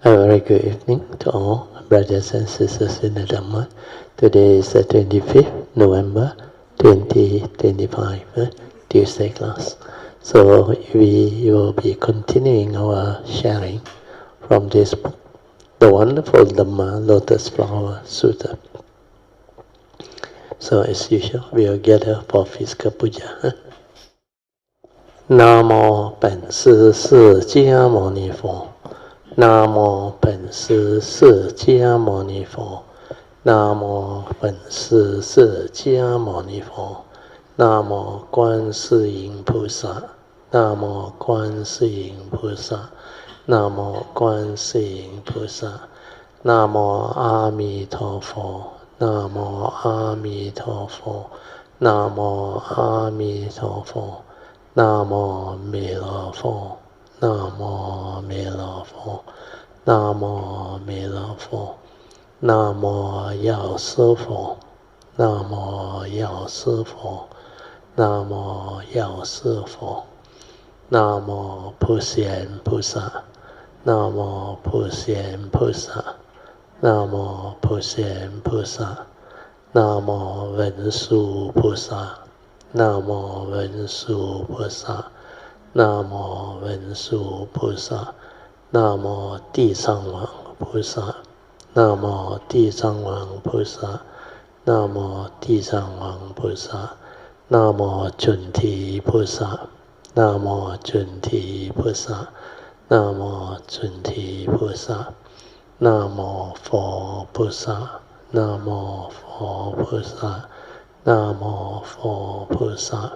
A very good evening to all brothers and sisters in the Dhamma. Today is the 25th November 2025, Tuesday class. So we will be continuing our sharing from this book, the wonderful Dhamma Lotus Sutra. So as usual, we will gather for physical puja. 南无本师释迦牟尼佛。南无本师释迦牟尼佛。南无本师释迦牟尼佛。南无观世音菩萨。南无观世音菩萨。南无观世音菩萨。南无阿弥陀佛。南无阿弥陀佛。南无阿弥陀佛。南无弥勒佛。南无弥勒佛。南无弥勒佛。南无药师佛。南无药师佛。南无药师佛。南无普贤菩萨。南无普贤菩萨。南无普贤菩萨。南无文殊菩萨。南无文殊菩萨。南无文殊菩萨。南无地藏王菩萨。南无地藏王菩萨。南无地藏王菩萨。南无准提菩萨。南无准提菩萨。南无准提菩萨。南无佛菩萨。南无佛菩萨。南无佛菩萨。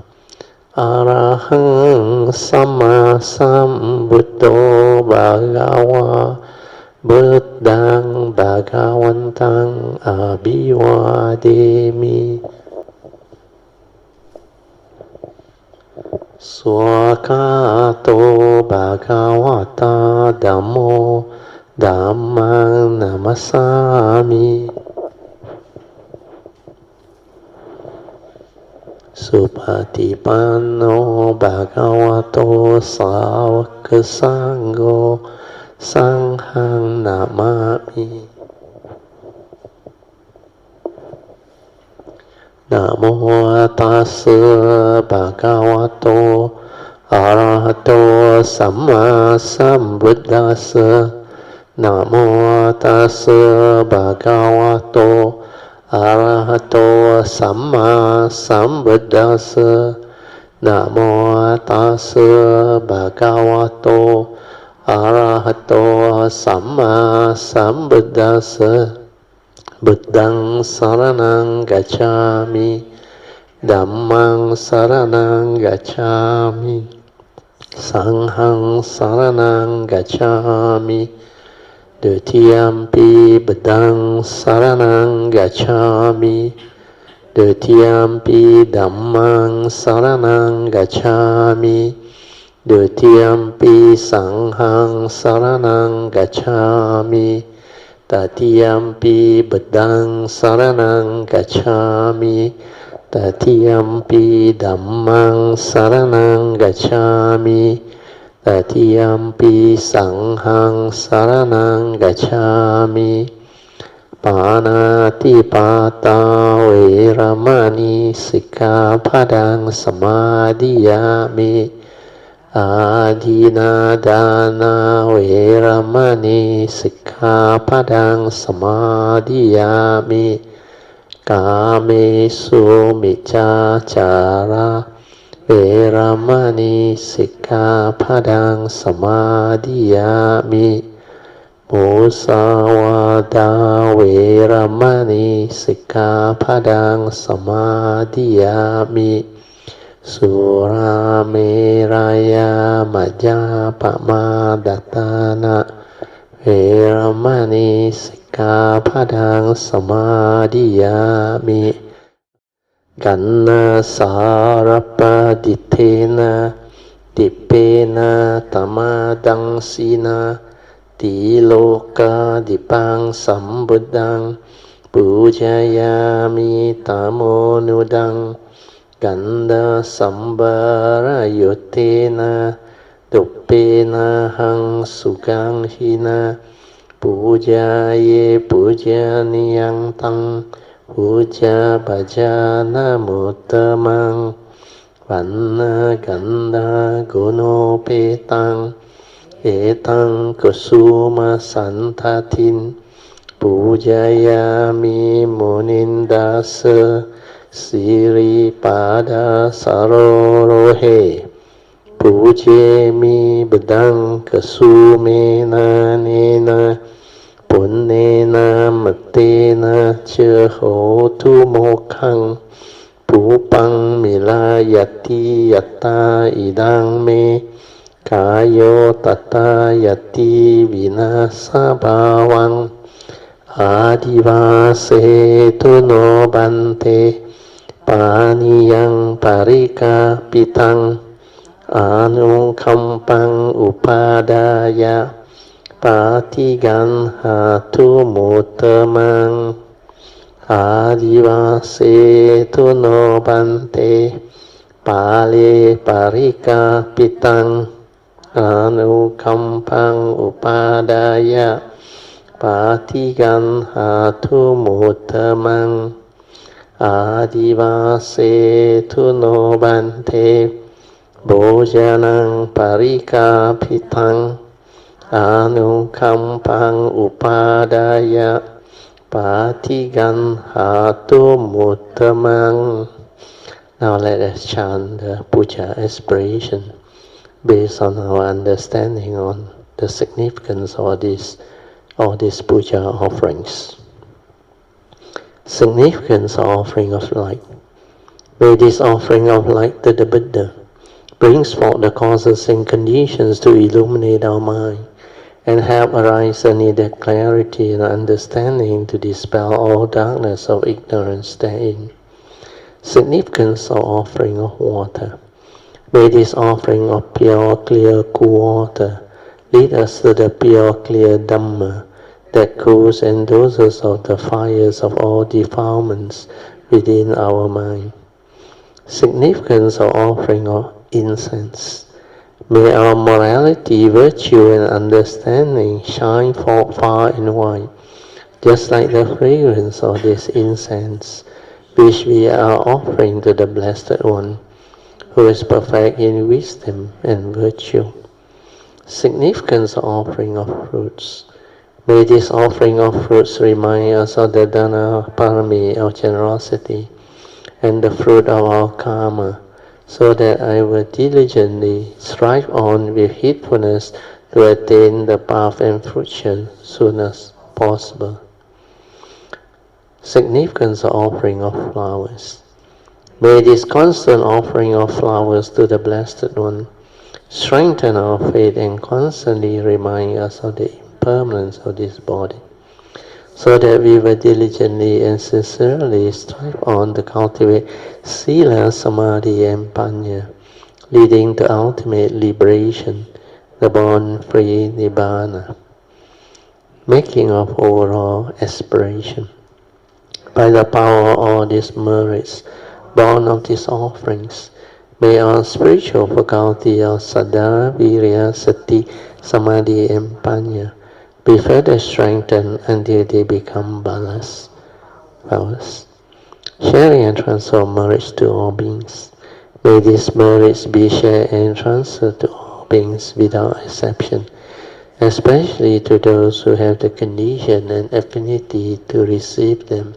อะระหังสัมมาสัมพุทโธภะคะวะบุตตังภะคะวันตังอะภิวาเทมิสวากาโตภะคะวะตาธัมโมธัมมังนัมมัสสามิสุปฏิปันโนภะคะวะโตสาวกสังโฆสังฆังนามามินะโมตัสสะภะคะวะโตอะระหะโตสัมมาสัมพุทธัสสะนะโมตัสสะภะคะวะโตอะระหะโตสัมมาสัมพุทธัสสะนะโมตัสสะภะคะวะโตอะระหะโตสัมมาสัมพุทธัสสะบุตตังสรณังกัจฉามิธัมมังสรณังกัจฉามิสังฆังสรณังกัจฉามิDutiyampi bedang saranang gacchami Dutiyampi dhammang saranang gacchami Dutiyampi sanghang saranang gacchami Tatiyampi bedang saranang gacchami Tatiyampi dhammang saranang gacchami Tatiyampi sanghang saranang gacchami Panati pata veramani sikkhapadang samadhiyami Adina dana veramani sikkhapadang samadhiyami Kamesu miccacara Veramani sikkhapadang samadhiyami Musawada veramani sikkhapadang samadhiyami Surameraya majapamadatana Veramani sikkhapadang samadhiyami Ganna sarapadittena dipena tamadang sina tiloka dipang sambuddhang pujayami tamonudang ganda sambarayutena duppena hang sugang hina Puja ye puja niyang tang Puja bhajana muttamang Vanna gandha guno petang Etang kusuma santatin Pujayami munindasa Siri pada sarorohe Pujemi bedang kasumena nena Punnena matena cehotu mokhang Pupang milayati yatta idang me Kayo tata yati vinasa bawang Adivase tuno bante Paniyang parika pitang Anu kampang upadaya Patigan hatu mutamang Adivase tuno bante Pali parika pitang Anu kampang upadaya Patigan hatu mutamang Adivase tuno bante Bojanang parika pitang Anu kampang upadaya Patigan hatu mutamang. Now let us chant the Puja aspiration based on our understanding on the significance of these Puja offerings. Significance of offering of light. May this offering of light to the Buddha brings forth the causes and conditions to illuminate our mind and help arise the needed clarity and understanding to dispel all darkness of ignorance therein. Significance of offering of water. May this offering of pure, clear, cool water lead us to the pure, clear Dhamma that cools and doses of the fires of all defilements within our mind. Significance of offering of incense. May our morality, virtue and understanding shine forth far and wide, just like the fragrance of this incense, which we are offering to the Blessed One, who is perfect in wisdom and virtue. Significance of offering of fruits. May this offering of fruits remind us of the Dana Parami of generosity and the fruit of our karma, so that I will diligently strive on with heedfulness to attain the path and fruition soon as possible. Significance of offering of flowers. May this constant offering of flowers to the Blessed One strengthen our faith and constantly remind us of the impermanence of this body, so that we will diligently and sincerely strive on to cultivate Sila, Samadhi and Panya, leading to ultimate liberation, the born-free Nibbana. Making of overall aspiration. By the power of all these merits, born of these offerings, may our spiritual faculty of Saddha, Virya, Sati, Samadhi and Panya be further strengthened until they become balas, powers, sharing and transfer merits to all beings. May these merits be shared and transferred to all beings without exception, especially to those who have the condition and affinity to receive them.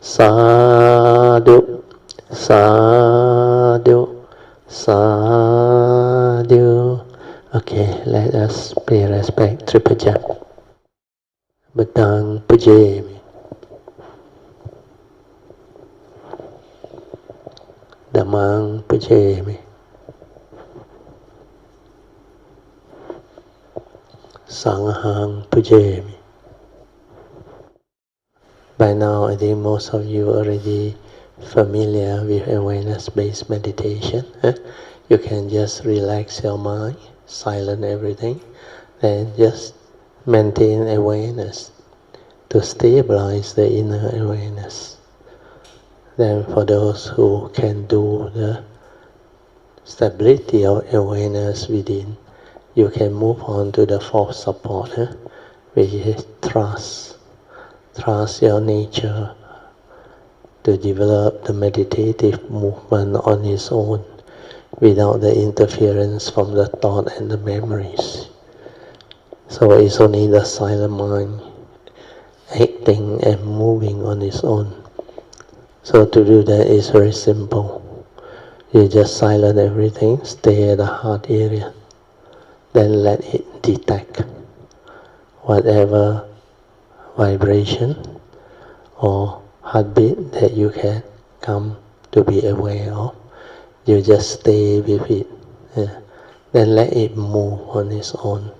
Sadhu, sadhu, sadhu. Okay, let us pay respect to Puja. Bedang pujemi. Dhammang pujemi. Sanghang pujemi. By now, I think most of you are already familiar with awareness-based meditation. You can just relax your mind, silence everything, then just maintain awareness to stabilize the inner awareness. Then for those who can do the stability of awareness within, you can move on to the fourth support, which is trust. Trust your nature to develop the meditative movement on its own without the interference from the thought and the memories. So it's only the silent mind acting and moving on its own. So to do that is very simple. You just silence everything, stay at the heart area, then let it detect whatever vibration or heartbeat that you can come to be aware of. You just stay with it, then let it move on its own.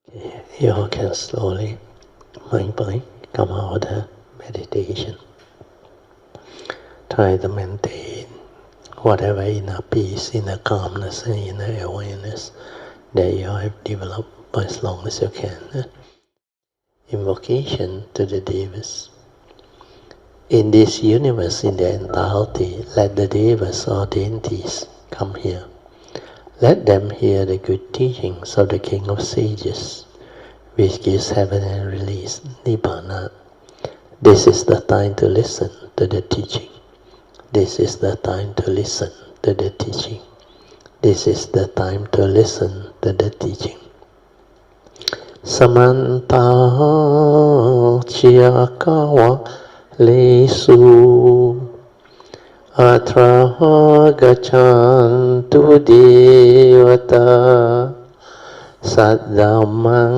Okay, you all can slowly, mindfully come out of the meditation. Try to maintain whatever inner peace, inner calmness, and inner awareness that you have developed for as long as you can. Invocation to the Devas. In this universe, in the entirety, let the Devas or deities come here. Let them hear the good teachings of the King of Sages, which gives heaven and release, Nibbana. This is the time to listen to the teaching. This is the time to listen to the teaching. This is the time to listen to the teaching. Samanta Chiyakawa Lesu Atra Gachantu Devata Saddhamang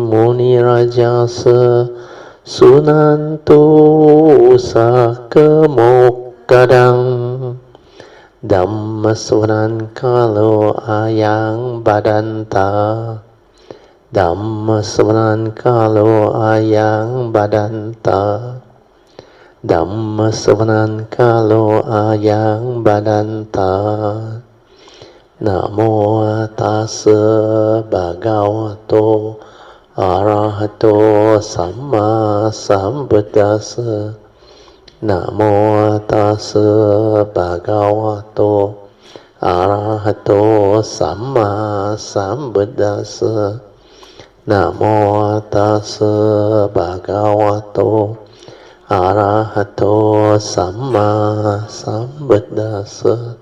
Muni Rajasa Sunantu Sakamokadang Dhamma Sharing Kalo Ayang Badanta Dhamma Sharing Kalo Ayang Badanta Dhamma Sharing Kalo Ayang Badanta Namo Tassa Bhagavato Arahato Samma Sambuddhassa. Namo Tassa Bhagavato Arahato Samma Sambuddhassa. Namo Tassa Bhagavato Arahato Samma Sambuddhassa.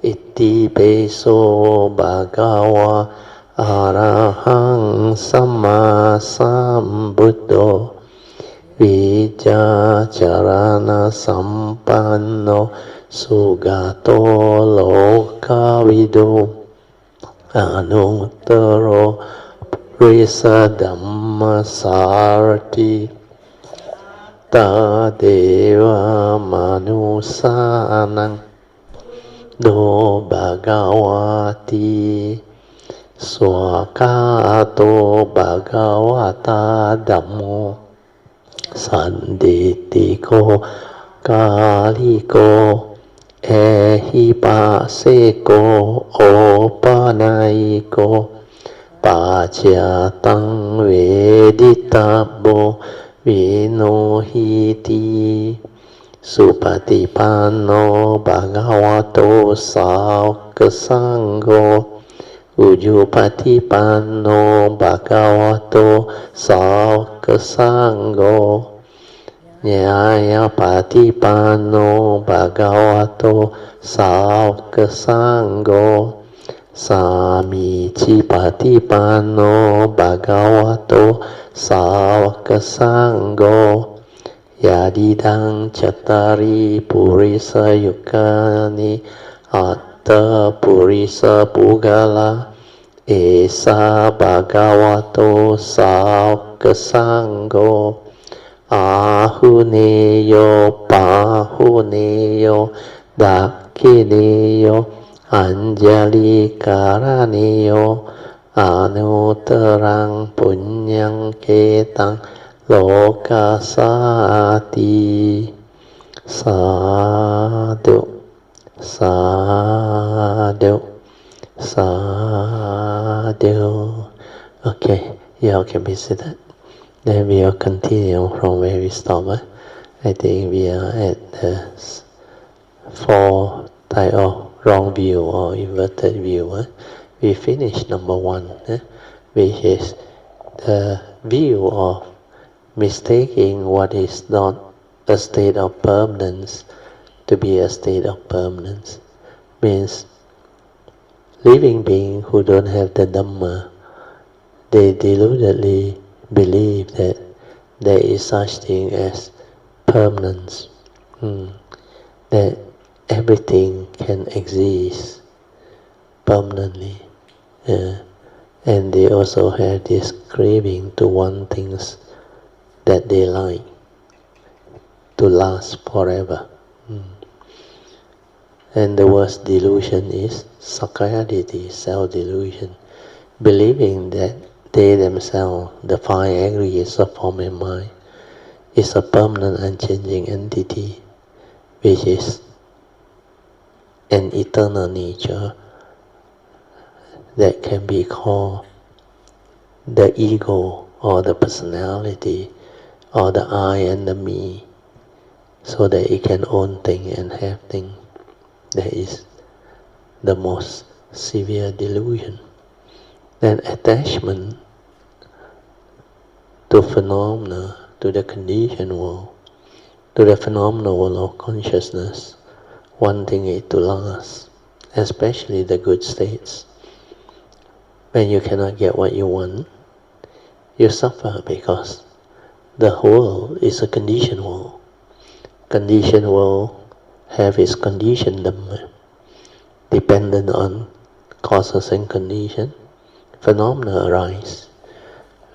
Iti Beso Bhagava Arahang Samma Sambuddho Vijja Charana Sampanno Sugato Lokavido Anuttaro Risa Dhamma Sarati Tadeva Manusanang Do Bhagavati Swakato Bhagavata Dhammo Sanditiko Kaliko Ehipaseko Opanaiko Pachyatang Veditabo Vinohiti Supatipanno Bhagavato Sangho Ujupatipanno Bhagavato Sangho Nyayapatipanno Bhagavato Sangho Samicipatipanno Bhagavato Sangho Yadidang Chattari Purisa Yukani Atta Purisa Pugala Esa Bhagavato Sangho Ahuneyo Pahuneyo Dakhineyo Anjali Karaneyo Anuttarang Punyang Ketang Lokasati. Sadhu, sadhu, sadhu. Okay, you all can be seated. Then we will continue from where we stopped. I think we are at the fourth type of wrong view or inverted view. we finish number 1, which is the view of mistaking what is not a state of permanence to be a state of permanence. Means living beings who don't have the Dhamma, they deludedly believe that there is such thing as permanence, that everything can exist permanently, and they also have this craving to want things that they like to last forever. And the worst delusion is sakkayaditthi, self-delusion, believing that they themselves, the 5 aggregates of form and mind, is a permanent unchanging entity, which is an eternal nature that can be called the ego or the personality or the I and the me, so that it can own things and have things. That is the most severe delusion. Then attachment to phenomena, to the conditioned world, to the phenomenal world of consciousness, wanting it to last, especially the good states. When you cannot get what you want, you suffer because the world is a conditioned world. Conditioned world have its conditioned Dhamma, dependent on causes and conditions. Phenomena arise.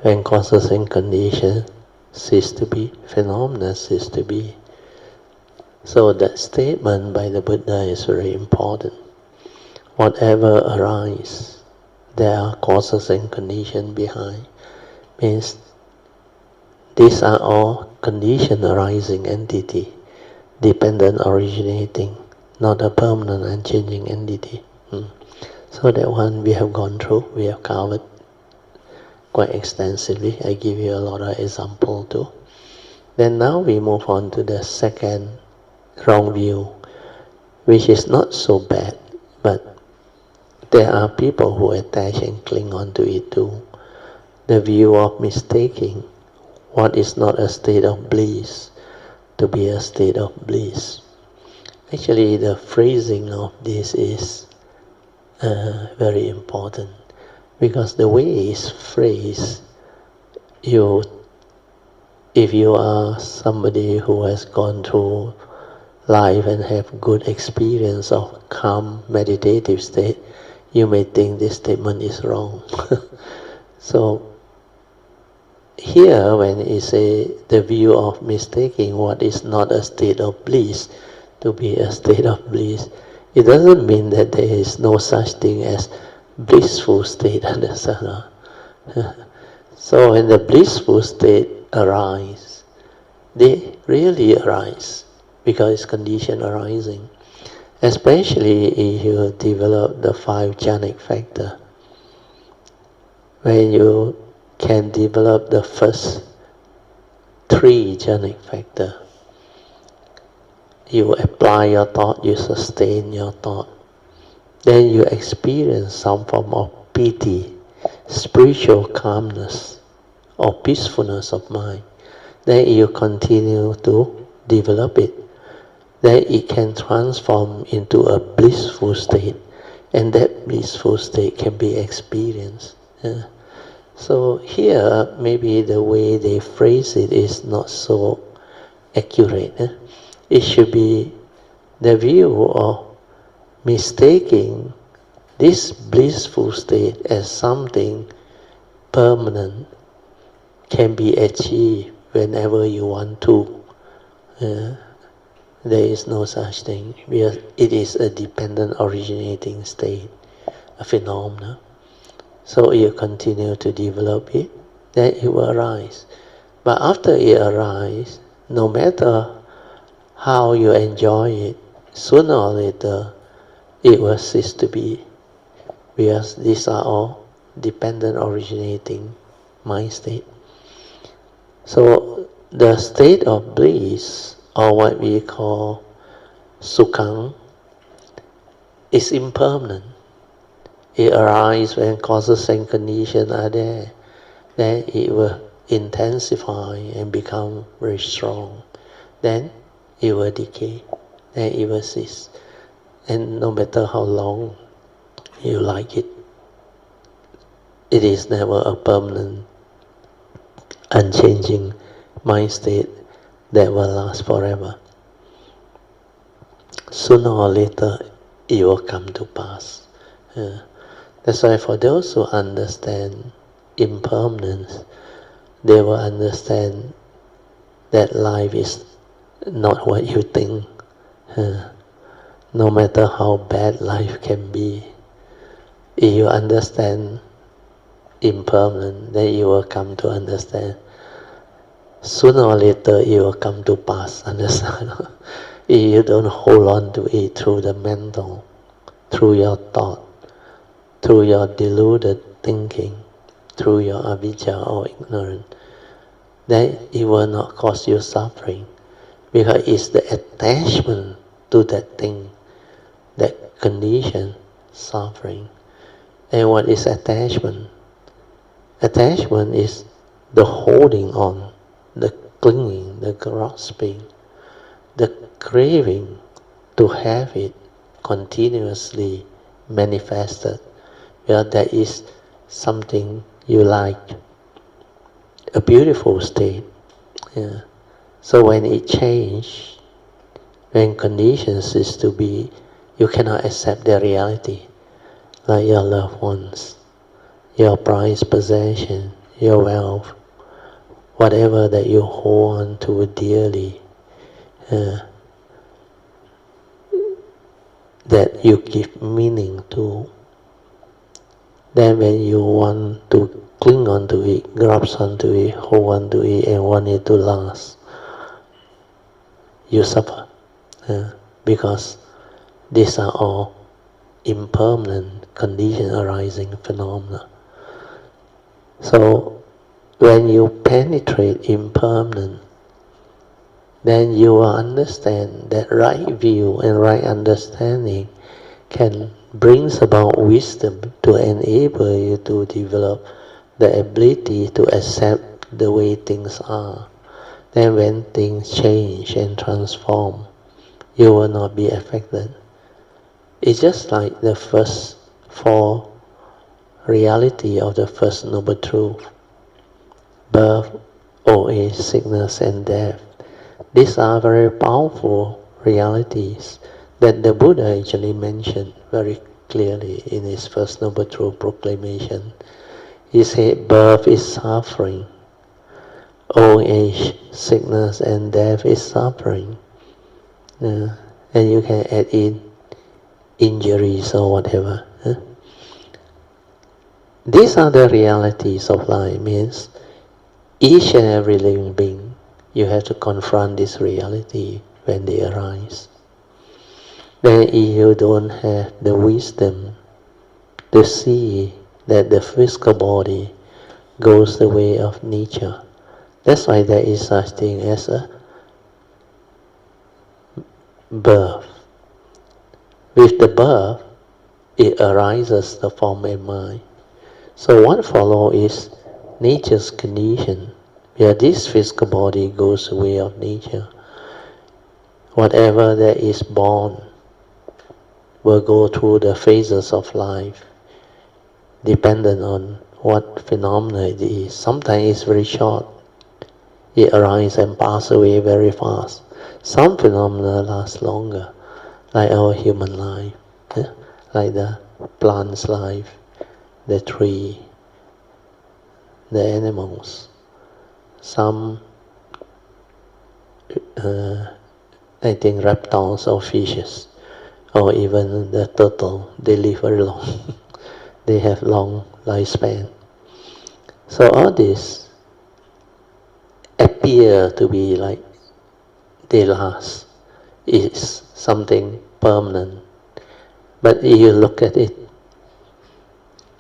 When causes and conditions cease to be, phenomena cease to be. So that statement by the Buddha is very important. Whatever arises, there are causes and conditions behind. Means these are all condition arising entity, dependent originating, not a permanent unchanging entity. So that one we have gone through, we have covered quite extensively. I give you a lot of examples too. Then now we move on to the second wrong view, which is not so bad, but there are people who attach and cling on to it too. The view of mistaking what is not a state of bliss to be a state of bliss. Actually, the phrasing of this is very important, because the way it's phrased, if you are somebody who has gone through life and have good experience of calm meditative state, you may think this statement is wrong. So here when it say the view of mistaking what is not a state of bliss to be a state of bliss, it doesn't mean that there is no such thing as blissful state, etc. So when the blissful state arise, they really arise because it's condition arising. Especially if you develop the 5 jhanic factor. When you can develop the first 3 jhanic factor, you apply your thought, you sustain your thought. Then you experience some form of piti, spiritual calmness or peacefulness of mind. Then you continue to develop it. Then it can transform into a blissful state, and that blissful state can be experienced. So here, maybe the way they phrase it is not so accurate. It should be the view of mistaking this blissful state as something permanent, can be achieved whenever you want to. There is no such thing, because it is a dependent originating state, a phenomena. So you continue to develop it, then it will arise. But after it arises, no matter how you enjoy it, sooner or later it will cease to be, because these are all dependent originating mind state. So the state of bliss, or what we call sukhang, is impermanent. It arises when causes and conditions are there. Then it will intensify and become very strong. Then it will decay. Then it will cease. And no matter how long you like it, it is never a permanent, unchanging mind state that will last forever. Sooner or later, it will come to pass. That's why for those who understand impermanence, they will understand that life is not what you think. No matter how bad life can be, if you understand impermanent, then you will come to understand. Sooner or later, it will come to pass. Understand? If you don't hold on to it through the mental, through your thought, through your deluded thinking, through your avijja or ignorance, then it will not cause you suffering, because it's the attachment to that thing that condition suffering. And what is attachment? Attachment is the holding on, the clinging, the grasping, the craving to have it continuously manifested. Well, that is something you like, a beautiful state. So when it changes, when conditions is to be, you cannot accept the reality, like your loved ones, your prized possession, your wealth, whatever that you hold on to dearly, that you give meaning to. Then when you want to cling onto it, grasp onto it, hold onto it, and want it to last, you suffer. Because these are all impermanent condition arising phenomena. So when you penetrate impermanent, then you will understand that right view and right understanding can brings about wisdom to enable you to develop the ability to accept the way things are. Then when things change and transform, you will not be affected. It's just like the first four reality of the first noble truth: birth, old age, sickness, and death. These are very powerful realities that the Buddha actually mentioned very clearly in his first noble truth proclamation. He said birth is suffering, old age, sickness, and death is suffering. And you can add in injuries or whatever. These are the realities of life. Means each and every living being, you have to confront this reality when they arise. Then if you don't have the wisdom to see that the physical body goes the way of nature, that's why there is such thing as a birth. With the birth, it arises the form and mind. So what follows is nature's condition, where this physical body goes the way of nature. Whatever that is born will go through the phases of life, dependent on what phenomena it is. Sometimes it's very short. It arises and passes away very fast. Some phenomena last longer, like our human life, like the plant's life, the tree, the animals. Some, I think reptiles or fishes, or even the turtle, they live very long. They have long lifespan. So all this appear to be like they last, is something permanent. But if you look at it,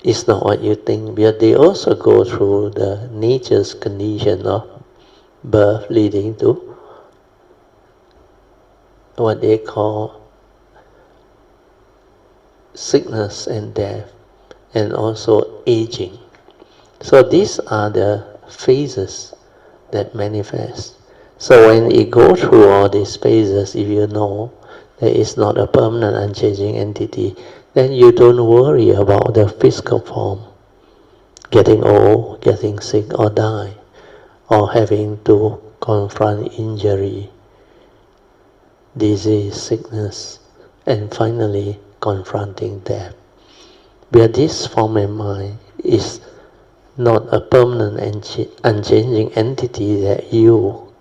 it's not what you think, because they also go through the nature's condition of birth leading to what they call sickness and death. and also aging. So these are the phases that manifest. So when you go through all these phases, if you know that it's not a permanent unchanging entity, then you don't worry about the physical form, getting old, getting sick or die, or having to confront injury, disease, sickness, and finally confronting death. But this form of mind is not a permanent unchanging entity that you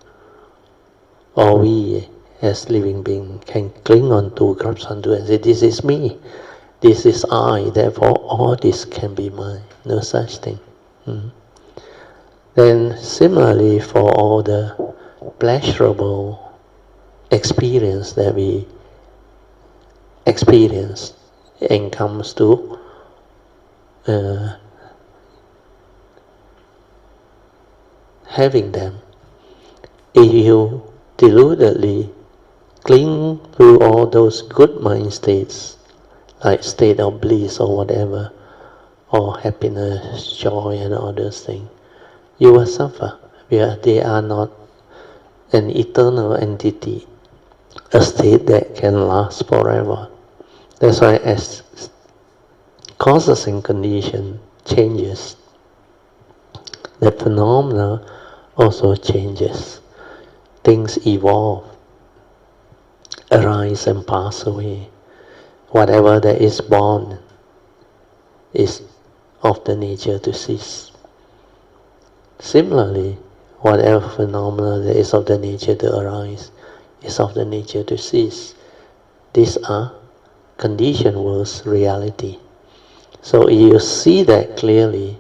or we as living beings can cling on to, grasp onto and say, this is me, this is I, therefore all this can be mine. No such thing. Then similarly for all the pleasurable experience that we experience and comes to having them, if you deludedly cling to all those good mind states, like state of bliss or whatever, or happiness, joy and all those things, you will suffer, because they are not an eternal entity, a state that can last forever. That's why as causes and condition changes, the phenomena also changes. Things evolve, arise and pass away. Whatever that is born is of the nature to cease. Similarly, whatever phenomena that is of the nature to arise is of the nature to cease. These are conditioned world's reality. So if you see that clearly,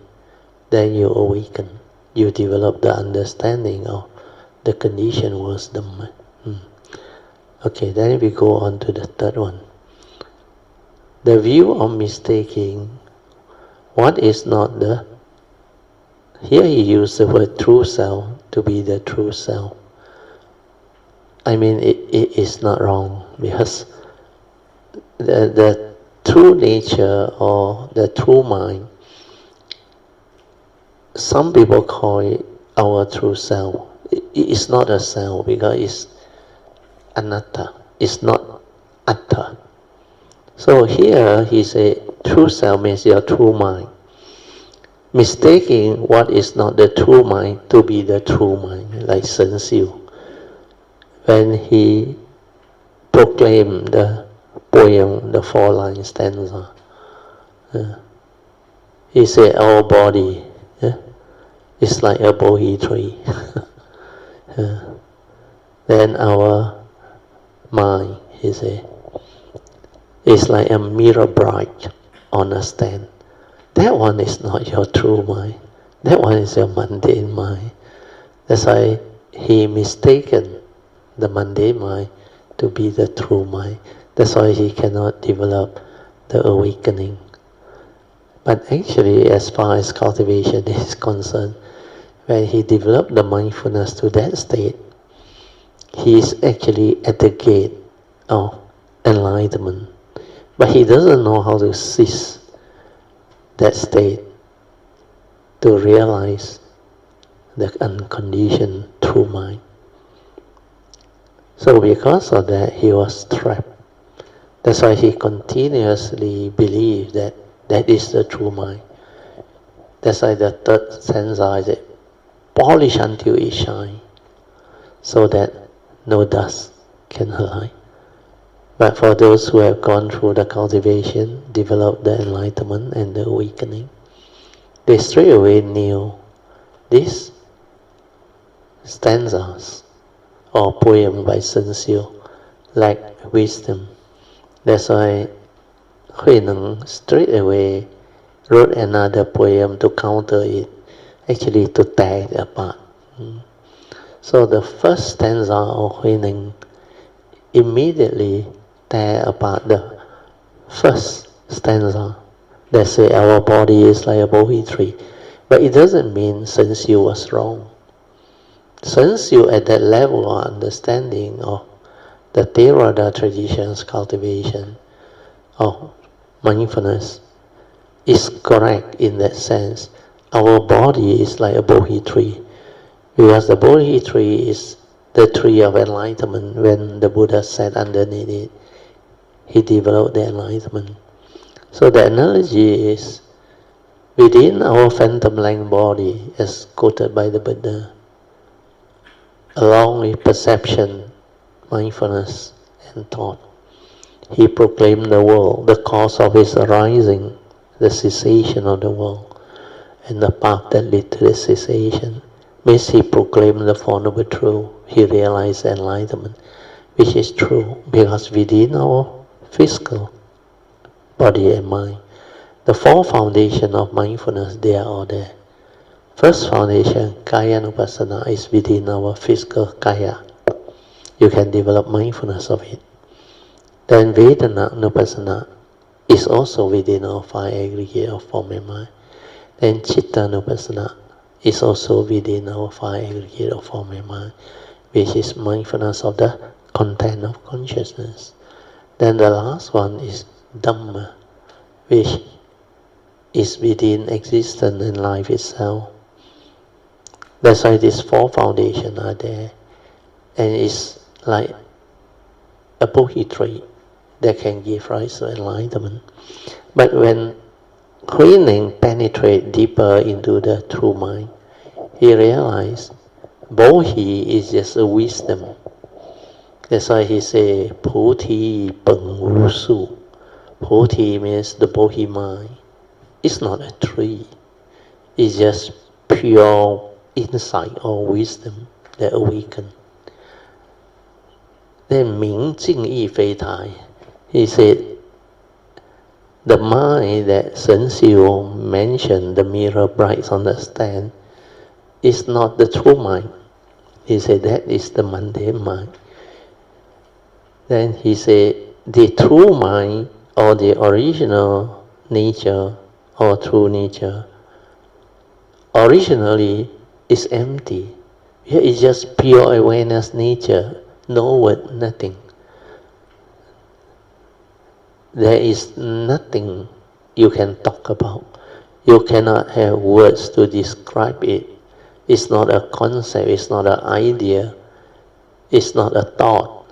then you awaken. You develop the understanding of the conditioned world's Dhamma. Okay, then we go on to the third one. The view of mistaking what is not the... Here he used the word true self to be the true self. I mean, it is not wrong, because the true nature or the true mind, some people call it our true self. It is not a self because it's anatta, it's not atta. So here he said true self means your true mind. Mistaking what is not the true mind to be the true mind, like Sun Xiu. When he proclaimed the poem, the 4-line stanza, he said our body is like a bohi tree. Then our mind, he said, is like a mirror bright on a stand. That one is not your true mind. That one is your mundane mind. That's why he mistaken the mundane mind to be the true mind. That's why he cannot develop the awakening. But actually, as far as cultivation is concerned, when he developed the mindfulness to that state, he is actually at the gate of enlightenment. But he doesn't know how to seize that state to realize the unconditioned true mind. So because of that, he was trapped. That's why he continuously believed that that is the true mind. That's why the third stanza is it, polish until it shines, so that no dust can alight. But for those who have gone through the cultivation, developed the enlightenment and the awakening, they straight away knew these stanzas or poem by Sun Xiu lack wisdom. That's why Hui Neng straight away wrote another poem to counter it, actually to tear it apart. So the first stanza of Hui Neng immediately tear apart the first stanza that say our body is like a bohi tree. But it doesn't mean Sun Xiu was wrong. Sun Xiu at that level of understanding of the Theravada tradition's cultivation of mindfulness is correct in that sense. Our body is like a Bodhi tree, because the Bodhi tree is the tree of enlightenment. When the Buddha sat underneath it, he developed the enlightenment. So the analogy is within our phantom length body, as quoted by the Buddha, along with perception, mindfulness, and thought, he proclaimed the world, the cause of its arising, the cessation of the world, and the path that led to the cessation. Means he proclaimed the Four Noble Truths. He realized enlightenment, which is true, because within our physical body and mind, the four foundations of mindfulness, they are all there. First foundation, Kaya-nupassana, is within our physical Kaya. You can develop mindfulness of it. Then Vedana-nupassana is also within our five aggregate of form and mind. Then Chitta-nupassana is also within our five aggregate of form and mind, which is mindfulness of the content of consciousness. Then the last one is Dhamma, which is within existence and life itself. That's why these four foundations are there, and it's like a Bodhi tree that can give rise to enlightenment. But when Huining penetrates deeper into the true mind, he realized Bodhi is just a wisdom. That's why he says, Bodhi Peng Wu Su. Bodhi means the Bodhi mind. It's not a tree. It's just pure insight or wisdom that awakens. Then Ming Jing Yi Fei Tai, he said, the mind that Shen Xiu mentioned, the mirror bright on the stand, is not the true mind. He said that is the mundane mind. Then he said the true mind, or the original nature or true nature, originally is empty. Here is just pure awareness nature, no word, nothing. There is nothing you can talk about. You cannot have words to describe it. It's not a concept, it's not an idea, it's not a thought.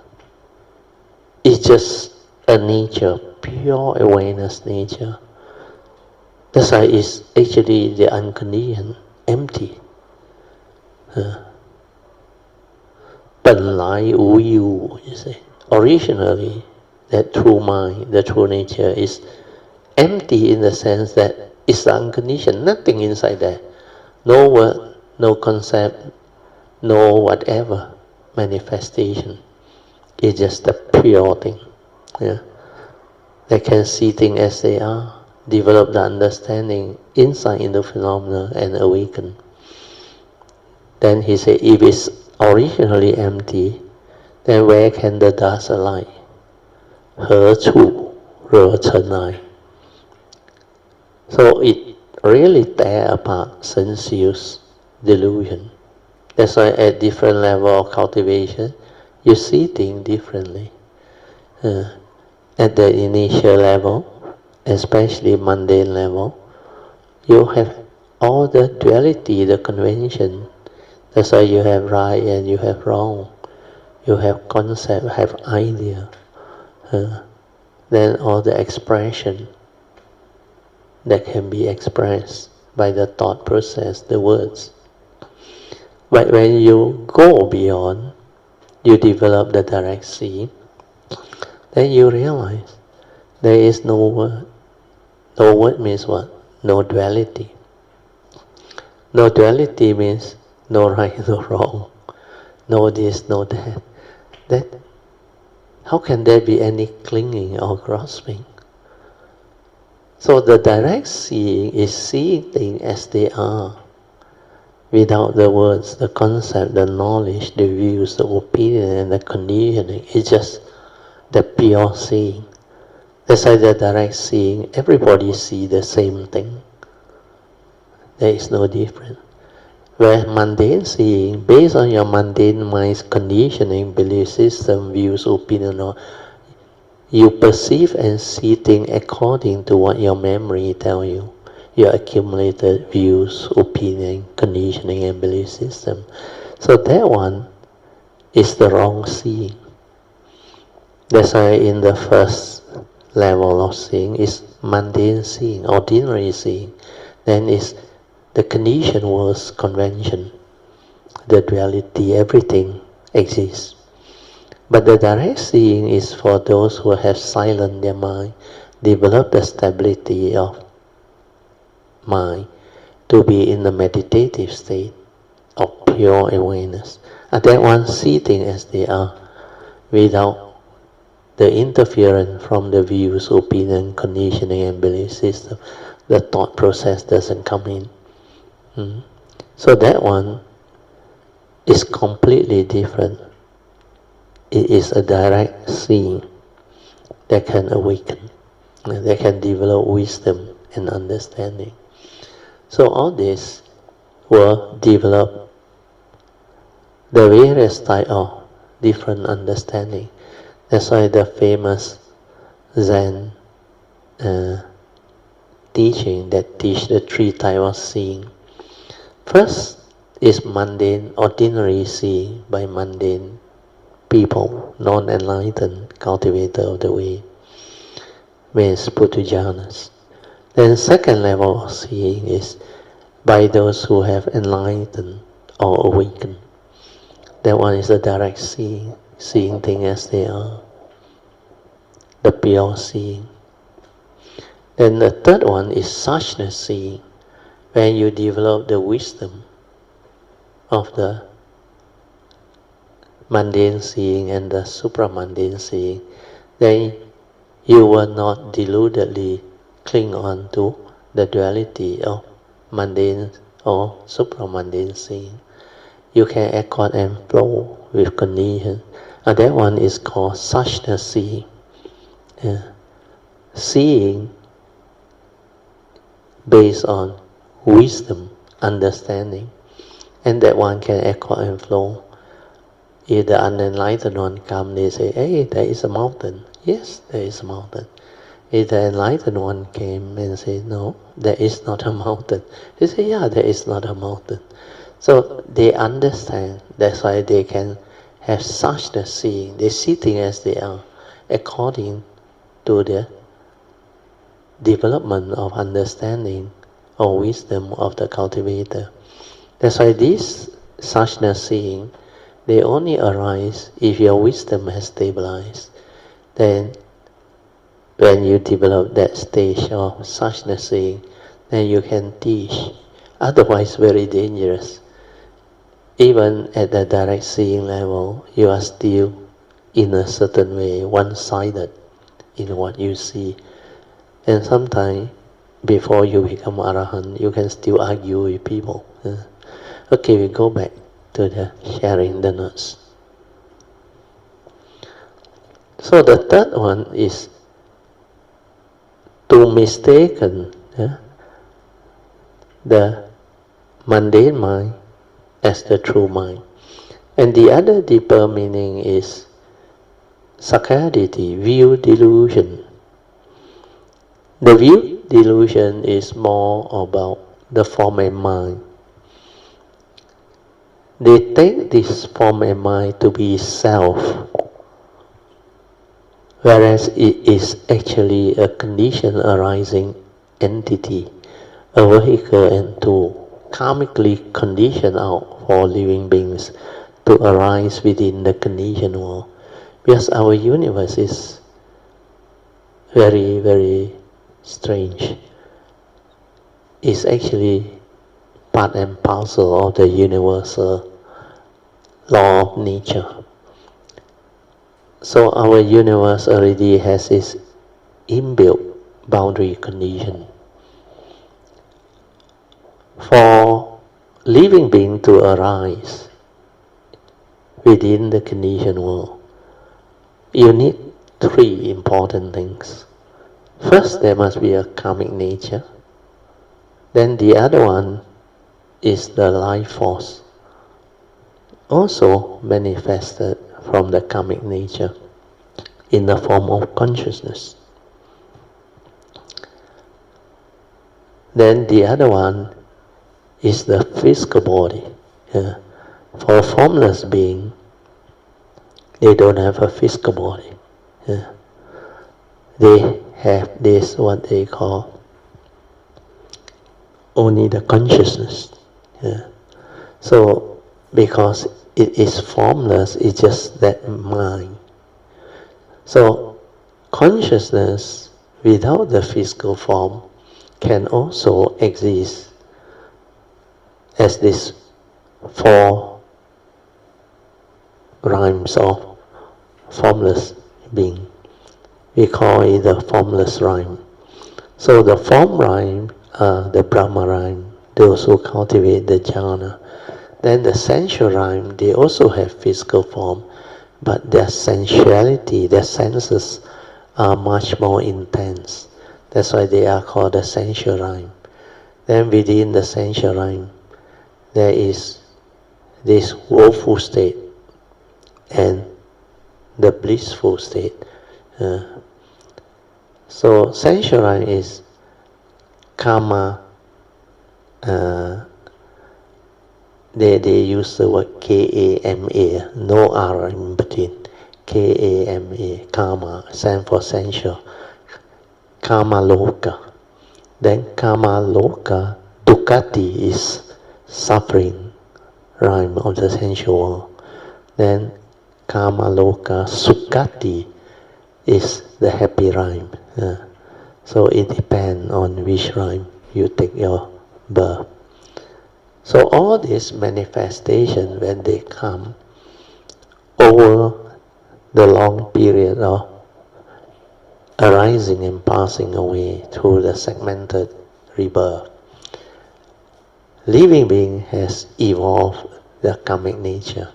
It's just a nature, pure awareness nature. That's why it's actually the unconditioned, empty. 本来无一物, you say. Originally, that true mind, the true nature is empty in the sense that it's unconditioned, nothing inside there. No word, no concept, no whatever manifestation. It's just a pure thing. Yeah. They can see things as they are, develop the understanding, insight into phenomena, and awaken. Then he said, if it's originally empty, then where can the dust lie? 何处惹尘埃? So it really tear apart Shen Xiu's delusion. That's why at different level of cultivation, you see things differently. At the initial level, especially mundane level, you have all the duality, the convention. That's why you have right and you have wrong. You have concept, have idea. Then all the expression that can be expressed by the thought process, the words. But when you go beyond, you develop the direct seeing, then you realize there is no word. No word means what? No duality. No duality means no right, no wrong, no this, no that. How can there be any clinging or grasping? So the direct seeing is seeing things as they are, without the words, the concept, the knowledge, the views, the opinion, and the conditioning. It's just the pure seeing. That's why the direct seeing, everybody sees the same thing. There is no difference. Where mundane seeing, based on your mundane mind's conditioning, belief system, views, opinion, You perceive and see things according to what your memory tells you, your accumulated views, opinion, conditioning, and belief system. So that one is the wrong seeing. That's why in the first level of seeing is mundane seeing, ordinary seeing. Then is the conditioned world's convention, the duality, everything exists. But the direct seeing is for those who have silenced their mind, developed the stability of mind to be in the meditative state of pure awareness. And that one see things as they are, without the interference from the views, opinion, conditioning, and belief system. The thought process doesn't come in. So that one is completely different. It is a direct seeing that can awaken, that can develop wisdom and understanding. So all this will develop the various type of different understanding. That's why the famous Zen teaching that teach the three types of seeing. First is mundane, ordinary seeing by mundane people, non-enlightened cultivator of the way, means Putujanas. Then second level of seeing is by those who have enlightened or awakened. That one is the direct seeing, seeing things as they are, the pure seeing. Then the third one is suchness seeing, when you develop the wisdom of the mundane seeing and the supramundane seeing, then you will not deludedly cling on to the duality of mundane or supramundane seeing. You can accord and flow with condition, and that one is called suchness seeing. Seeing based on wisdom, understanding, and that one can accord and flow. If the unenlightened one come, they say, hey, there is a mountain. Yes, there is a mountain. If the enlightened one came and say, no, there is not a mountain. They say, yeah, there is not a mountain. So they understand. That's why they can have suchness seeing. They see things as they are, according to the development of understanding or wisdom of the cultivator. That's why this suchness seeing, they only arise if your wisdom has stabilized. Then when you develop that stage of suchness seeing, then you can teach. Otherwise very dangerous. Even at the direct seeing level, you are still in a certain way one-sided in what you see. And sometimes before you become Arahant, you can still argue with people. Okay, we go back to the sharing the notes. So the third one is to mistaken the mundane mind as the true mind. And the other deeper meaning is sakkayaditthi, view delusion. The view delusion is more about the form and mind. They take this form and mind to be self, whereas it is actually a condition arising entity, a vehicle and tool, karmically conditioned out for living beings to arise within the conditioned world. Because our universe is very, very strange. It's actually part and parcel of the universal law of nature. So our universe already has its inbuilt boundary condition. For living being to arise within the conditioned world, you need three important things. First, there must be a karmic nature. Then the other one is the life force, also manifested from the karmic nature. in the form of consciousness. Then the other one is the physical body. For formless being, they don't have a physical body. They have this, what they call, only the consciousness. So, because it is formless, it's just that mind. So, consciousness without the physical form can also exist as this 4 rhymes of formless being. We call it the formless rhyme. So the form rhyme, the Brahma rhyme, those who cultivate the jhana. Then the sensual rhyme, they also have physical form, but their sensuality, their senses are much more intense. That's why they are called the sensual rhyme. Then within the sensual rhyme, there is this woeful state and the blissful state. So sensual rhyme is karma. They use the word K-A-M-A, no R in between. K-A-M-A, karma, stands for sensual. Karma loka. Then karma loka, dukkati is suffering, rhyme of the sensual world. Then karma loka, sukkati is the happy rhyme. So it depends on which rhyme you take your birth. So all these manifestations, when they come over the long period of arising and passing away through the segmented rebirth, living being has evolved the karmic nature.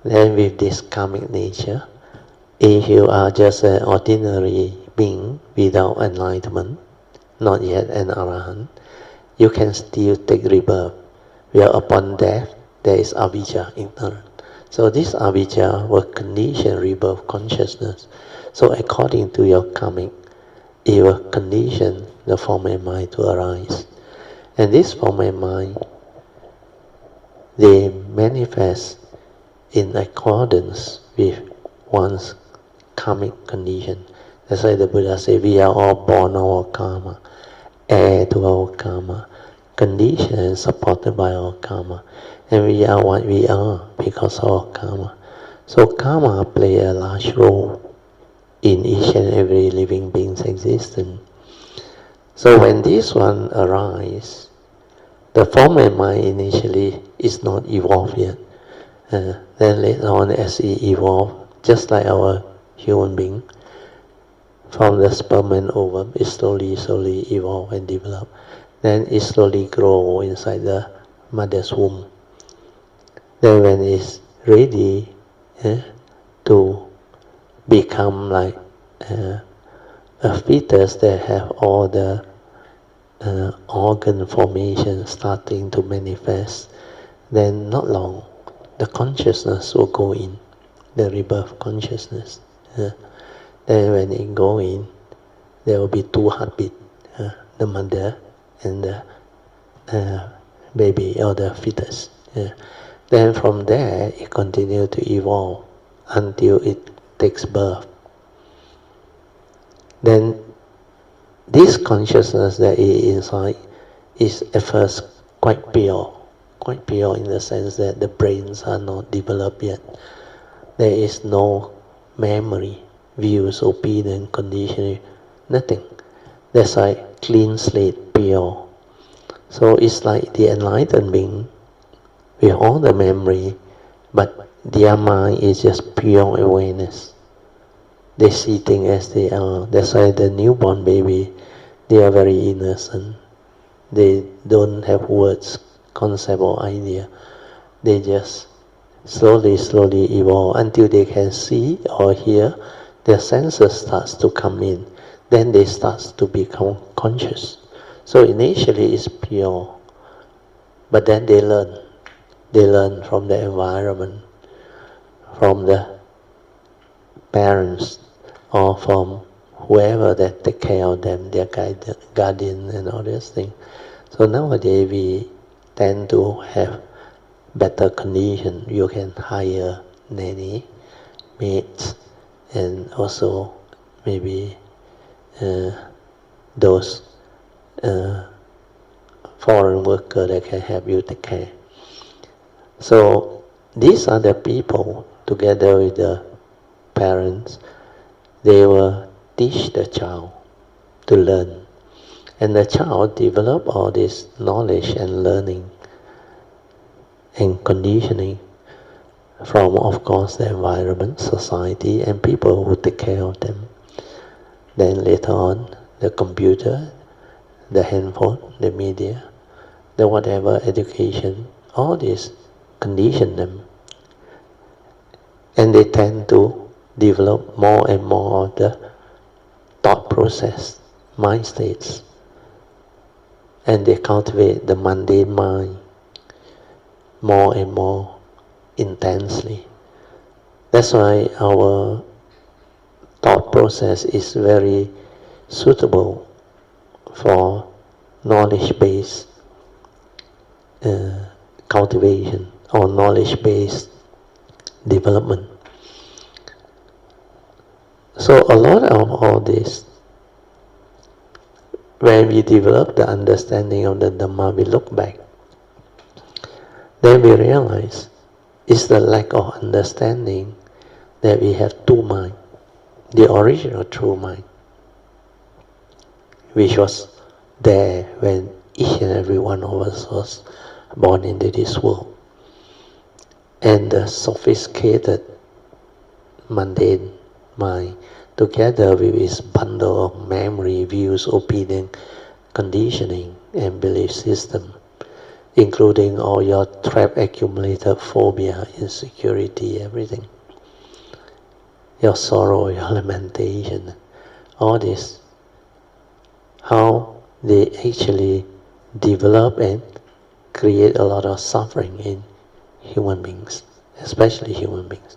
Then with this karmic nature, if you are just an ordinary being without enlightenment, not yet an arahant, you can still take rebirth. Where upon death, there is avijja, ignorance. So this avijja will condition rebirth consciousness. So according to your karmic, it will condition the form and mind to arise. And this form and mind, they manifest in accordance with one's karmic condition. That's why the Buddha said, we are all born our karma, heir to our karma, conditioned and supported by our karma. And we are what we are because of our karma. So karma plays a large role in each and every living being's existence. So when this one arises, the form and mind initially is not evolved yet. Then later on as it evolves, just like our human being, from the sperm and ovum, it slowly evolve and develop. Then it slowly grow inside the mother's womb. Then when it's ready to become like a fetus that have all the organ formation starting to manifest, then not long, the consciousness will go in, the rebirth consciousness. Then when it go in, there will be 2 heartbeats, the mother and the baby or the fetus. Then from there, it continues to evolve until it takes birth. Then this consciousness that is inside is at first quite pure in the sense that the brains are not developed yet. There is no memory, views, opinion, conditioning, nothing. That's like clean slate, pure. So it's like the enlightened being with all the memory, but their mind is just pure awareness. They see things as they are. That's why the newborn baby, they are very innocent. They don't have words, concept or idea. They just slowly evolve until they can see or hear. Their senses starts to come in. Then they start to become conscious. So initially it's pure, but then they learn. They learn from the environment, from the parents, or from whoever that take care of them, their guardian and all these things. So nowadays we tend to have better condition. You can hire nanny, maids, and also maybe those foreign workers that can help you take care. So these are the people, together with the parents, they will teach the child to learn. And the child develop all this knowledge and learning and conditioning from, of course, the environment, society, and people who take care of them. Then later on, the computer, the handphone, the media, the whatever education, all this condition them. And they tend to develop more and more of the thought process, mind states. And they cultivate the mundane mind more and more intensely. That's why our thought process is very suitable for knowledge-based cultivation or knowledge-based development. So a lot of all this, when we develop the understanding of the Dhamma, we look back, then we realize it's the lack of understanding that we have two minds. The original true mind, which was there when each and every one of us was born into this world, and the sophisticated mundane mind, together with its bundle of memory, views, opinion, conditioning, and belief system, including all your trap accumulated phobia, insecurity, everything. Your sorrow, your lamentation, all this, how they actually develop and create a lot of suffering in human beings, especially human beings,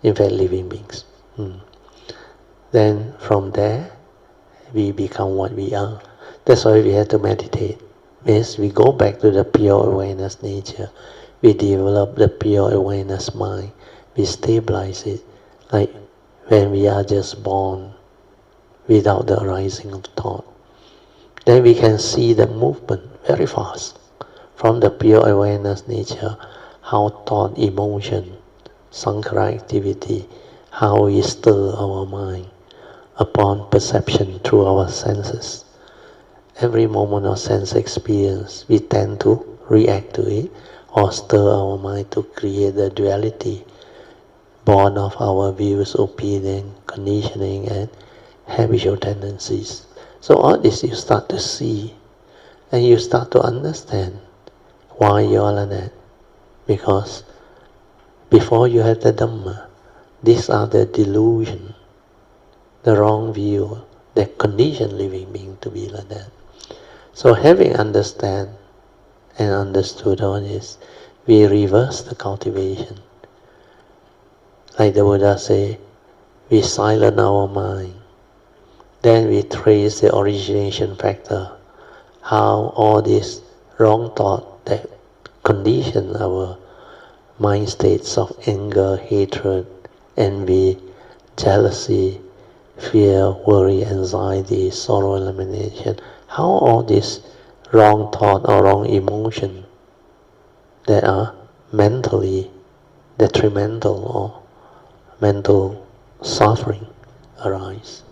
in fact living beings. Then from there, we become what we are. That's why we have to meditate. Means we go back to the pure awareness nature. We develop the pure awareness mind. We stabilize it. Like when we are just born without the arising of thought. Then we can see the movement very fast from the pure awareness nature, how thought, emotion, sankhara activity, how we stir our mind upon perception through our senses. Every moment of sense experience, we tend to react to it or stir our mind to create the duality born of our views, opinion, conditioning, and habitual tendencies. So all this you start to see, and you start to understand why you are like that. Because before you have the Dhamma, these are the delusion, the wrong view that condition living being to be like that. So having understand and understood all this, we reverse the cultivation. Like the Buddha say, we silence our mind. Then we trace the origination factor, how all this wrong thought that condition our mind states of anger, hatred, envy, jealousy, fear, worry, anxiety, sorrow, and lamentation, how all this wrong thought or wrong emotion that are mentally detrimental or mental suffering arise.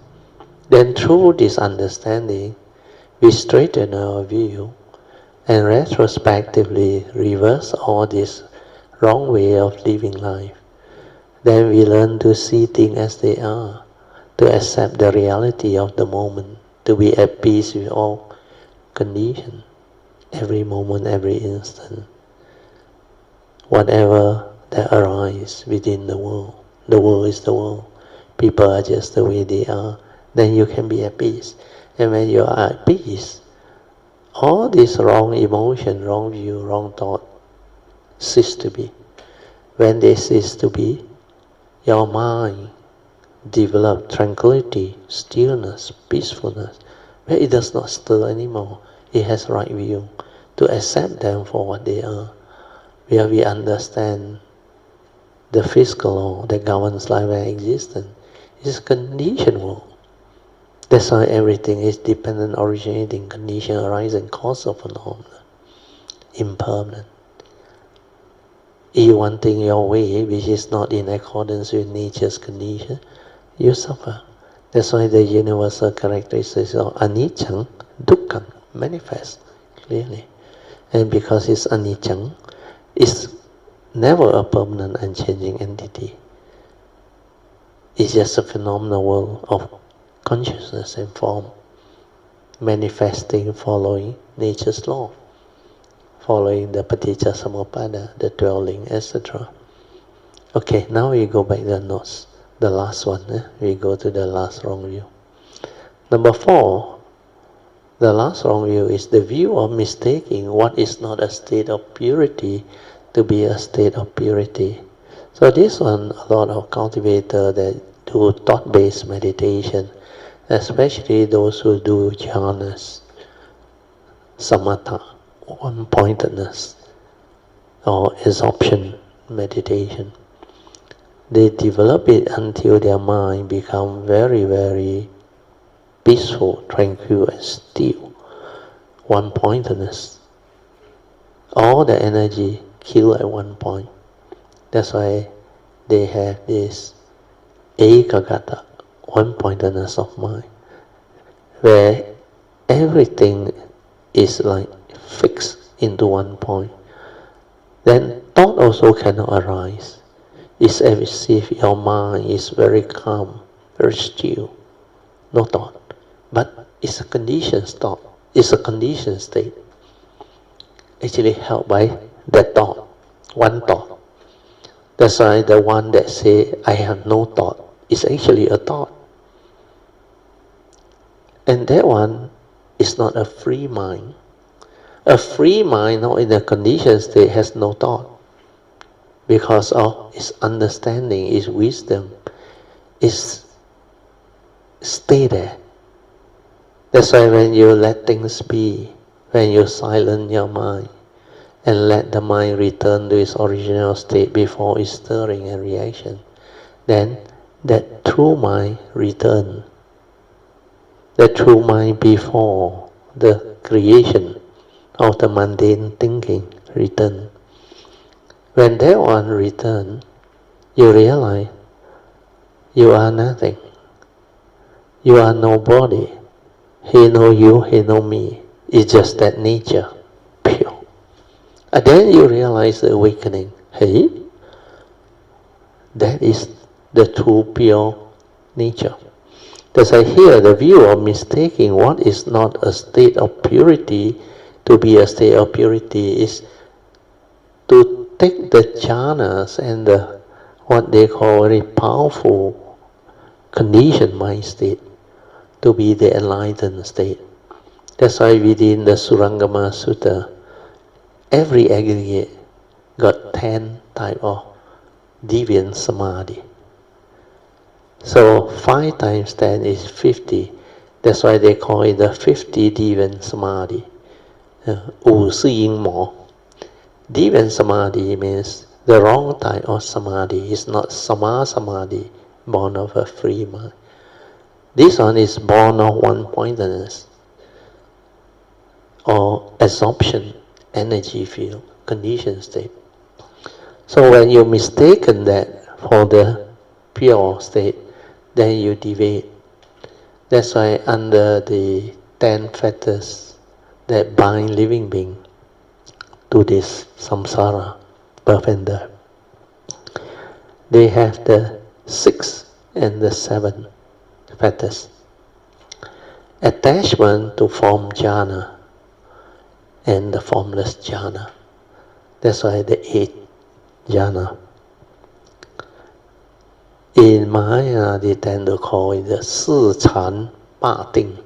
Then through this understanding, we straighten our view and retrospectively reverse all this wrong way of living life. Then we learn to see things as they are, to accept the reality of the moment, to be at peace with all conditions, every moment, every instant. Whatever that arises within the world is the world. People are just the way they are. Then you can be at peace. And when you are at peace, all this wrong emotion, wrong view, wrong thought cease to be. When they cease to be, your mind develop tranquility, stillness, peacefulness, where it does not stir anymore. It has right view to accept them for what they are, where we understand the physical law that governs life and existence is conditioned world. That's why everything is dependent, originating, condition, arising, cause of phenomena, impermanent. If you want thing your way, which is not in accordance with nature's condition, you suffer. That's why the universal characteristics of anicca, dukkha manifest clearly. And because it's anicca, it's never a permanent, unchanging entity. It's just a phenomenal world of consciousness and form, manifesting, following nature's law, following the paticca samuppada, the dwelling, etc. Okay, now we go back to the notes. The last one, we go to the last wrong view. Number 4, the last wrong view is the view of mistaking what is not a state of purity to be a state of purity. So this one, a lot of cultivators that do thought-based meditation, especially those who do jhanas, samatha, one-pointedness, or absorption meditation, they develop it until their mind becomes very, very peaceful, tranquil, and still. One-pointedness. All the energy killed at one point. That's why they have this ekagata, one-pointedness of mind, where everything is like fixed into one point. Then thought also cannot arise. It's as if your mind is very calm, very still, no thought. But it's a conditioned thought, it's a conditioned state, actually held by that thought, one thought. That's why the one that say, I have no thought, is actually a thought. And that one is not a free mind. A free mind, not in a conditioned state, has no thought. Because of its understanding, its wisdom, is stay there. That's why when you let things be, when you silence your mind, and let the mind return to its original state before its stirring and reaction, then that true mind return. The true mind before the creation of the mundane thinking return. When that one return, you realize you are nothing. You are nobody. He know you, he know me. It's just that nature, pure. And then you realize the awakening. Hey, that is the true pure nature. Thus I hear the view of mistaking what is not a state of purity to be a state of purity is to take the jhanas and the what they call very powerful conditioned mind state to be the enlightened state. That's why within the Surangama Sutta, every aggregate got 10 type of deviant samadhi. So 5 times 10 is 50. That's why they call it the 50 deviant samadhi. 50 因魔. Deviant samadhi means the wrong type of samadhi. It's not sama samadhi, born of a free mind. This one is born of one-pointedness or absorption, energy field, conditioned state. So when you mistaken that for the pure state, then you deviate. That's why under the 10 fetters that bind living being to this samsara, birth and death, they have the 6 and the 7 fetters. Attachment to form jhana and the formless jhana. That's why the 8 jhana. In Maya, they tend to call it the 四禅八定.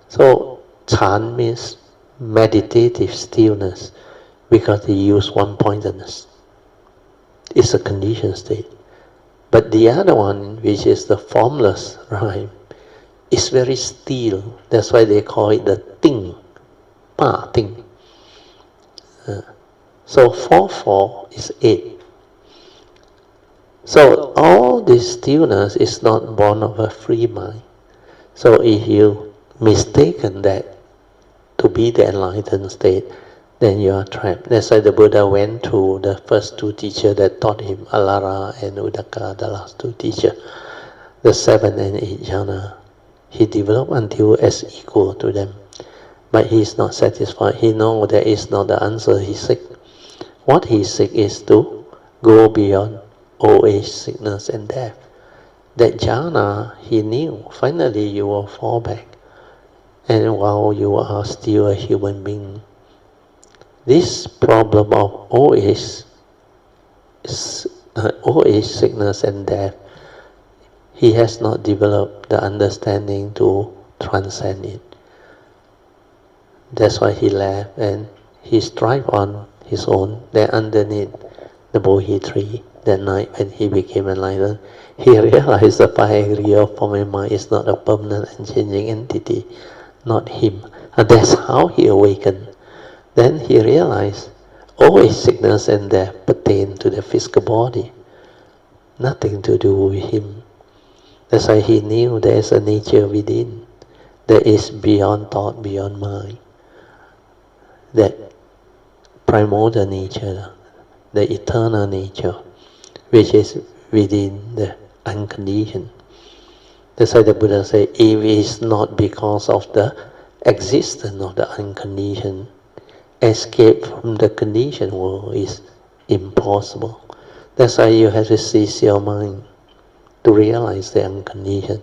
So, Chan means meditative stillness because they use one-pointedness. It's a conditioned state. But the other one, which is the formless rhyme, is very still. That's why they call it the ting, pa ting. So 4/4 is 8. So all this stillness is not born of a free mind. So if you mistaken that to be the enlightened state, then you are trapped. That's why the Buddha went to the first two teachers that taught him, Alara and Uddaka, the last two teachers, the 7th and 8th jhana. He developed until as equal to them. But he is not satisfied. He knows that is not the answer he seeks. What he seeks is to go beyond old age, sickness and death. That jhana, he knew, finally you will fall back. And while you are still a human being, this problem of old age, sickness and death, he has not developed the understanding to transcend it. That's why he left and he strived on his own. Then underneath the Bodhi tree, that night when he became enlightened, he realized the 5 aggregate of form and mind is not a permanent and changing entity, not him. And that's how he awakened. Then he realized always sickness and death pertain to the physical body, nothing to do with him. That's why he knew there is a nature within that is beyond thought, beyond mind. That primordial nature, the eternal nature, which is within the unconditioned. That's why the Buddha said, if it is not because of the existence of the unconditioned, escape from the conditioned world is impossible. That's why you have to seize your mind to realize the unconditioned.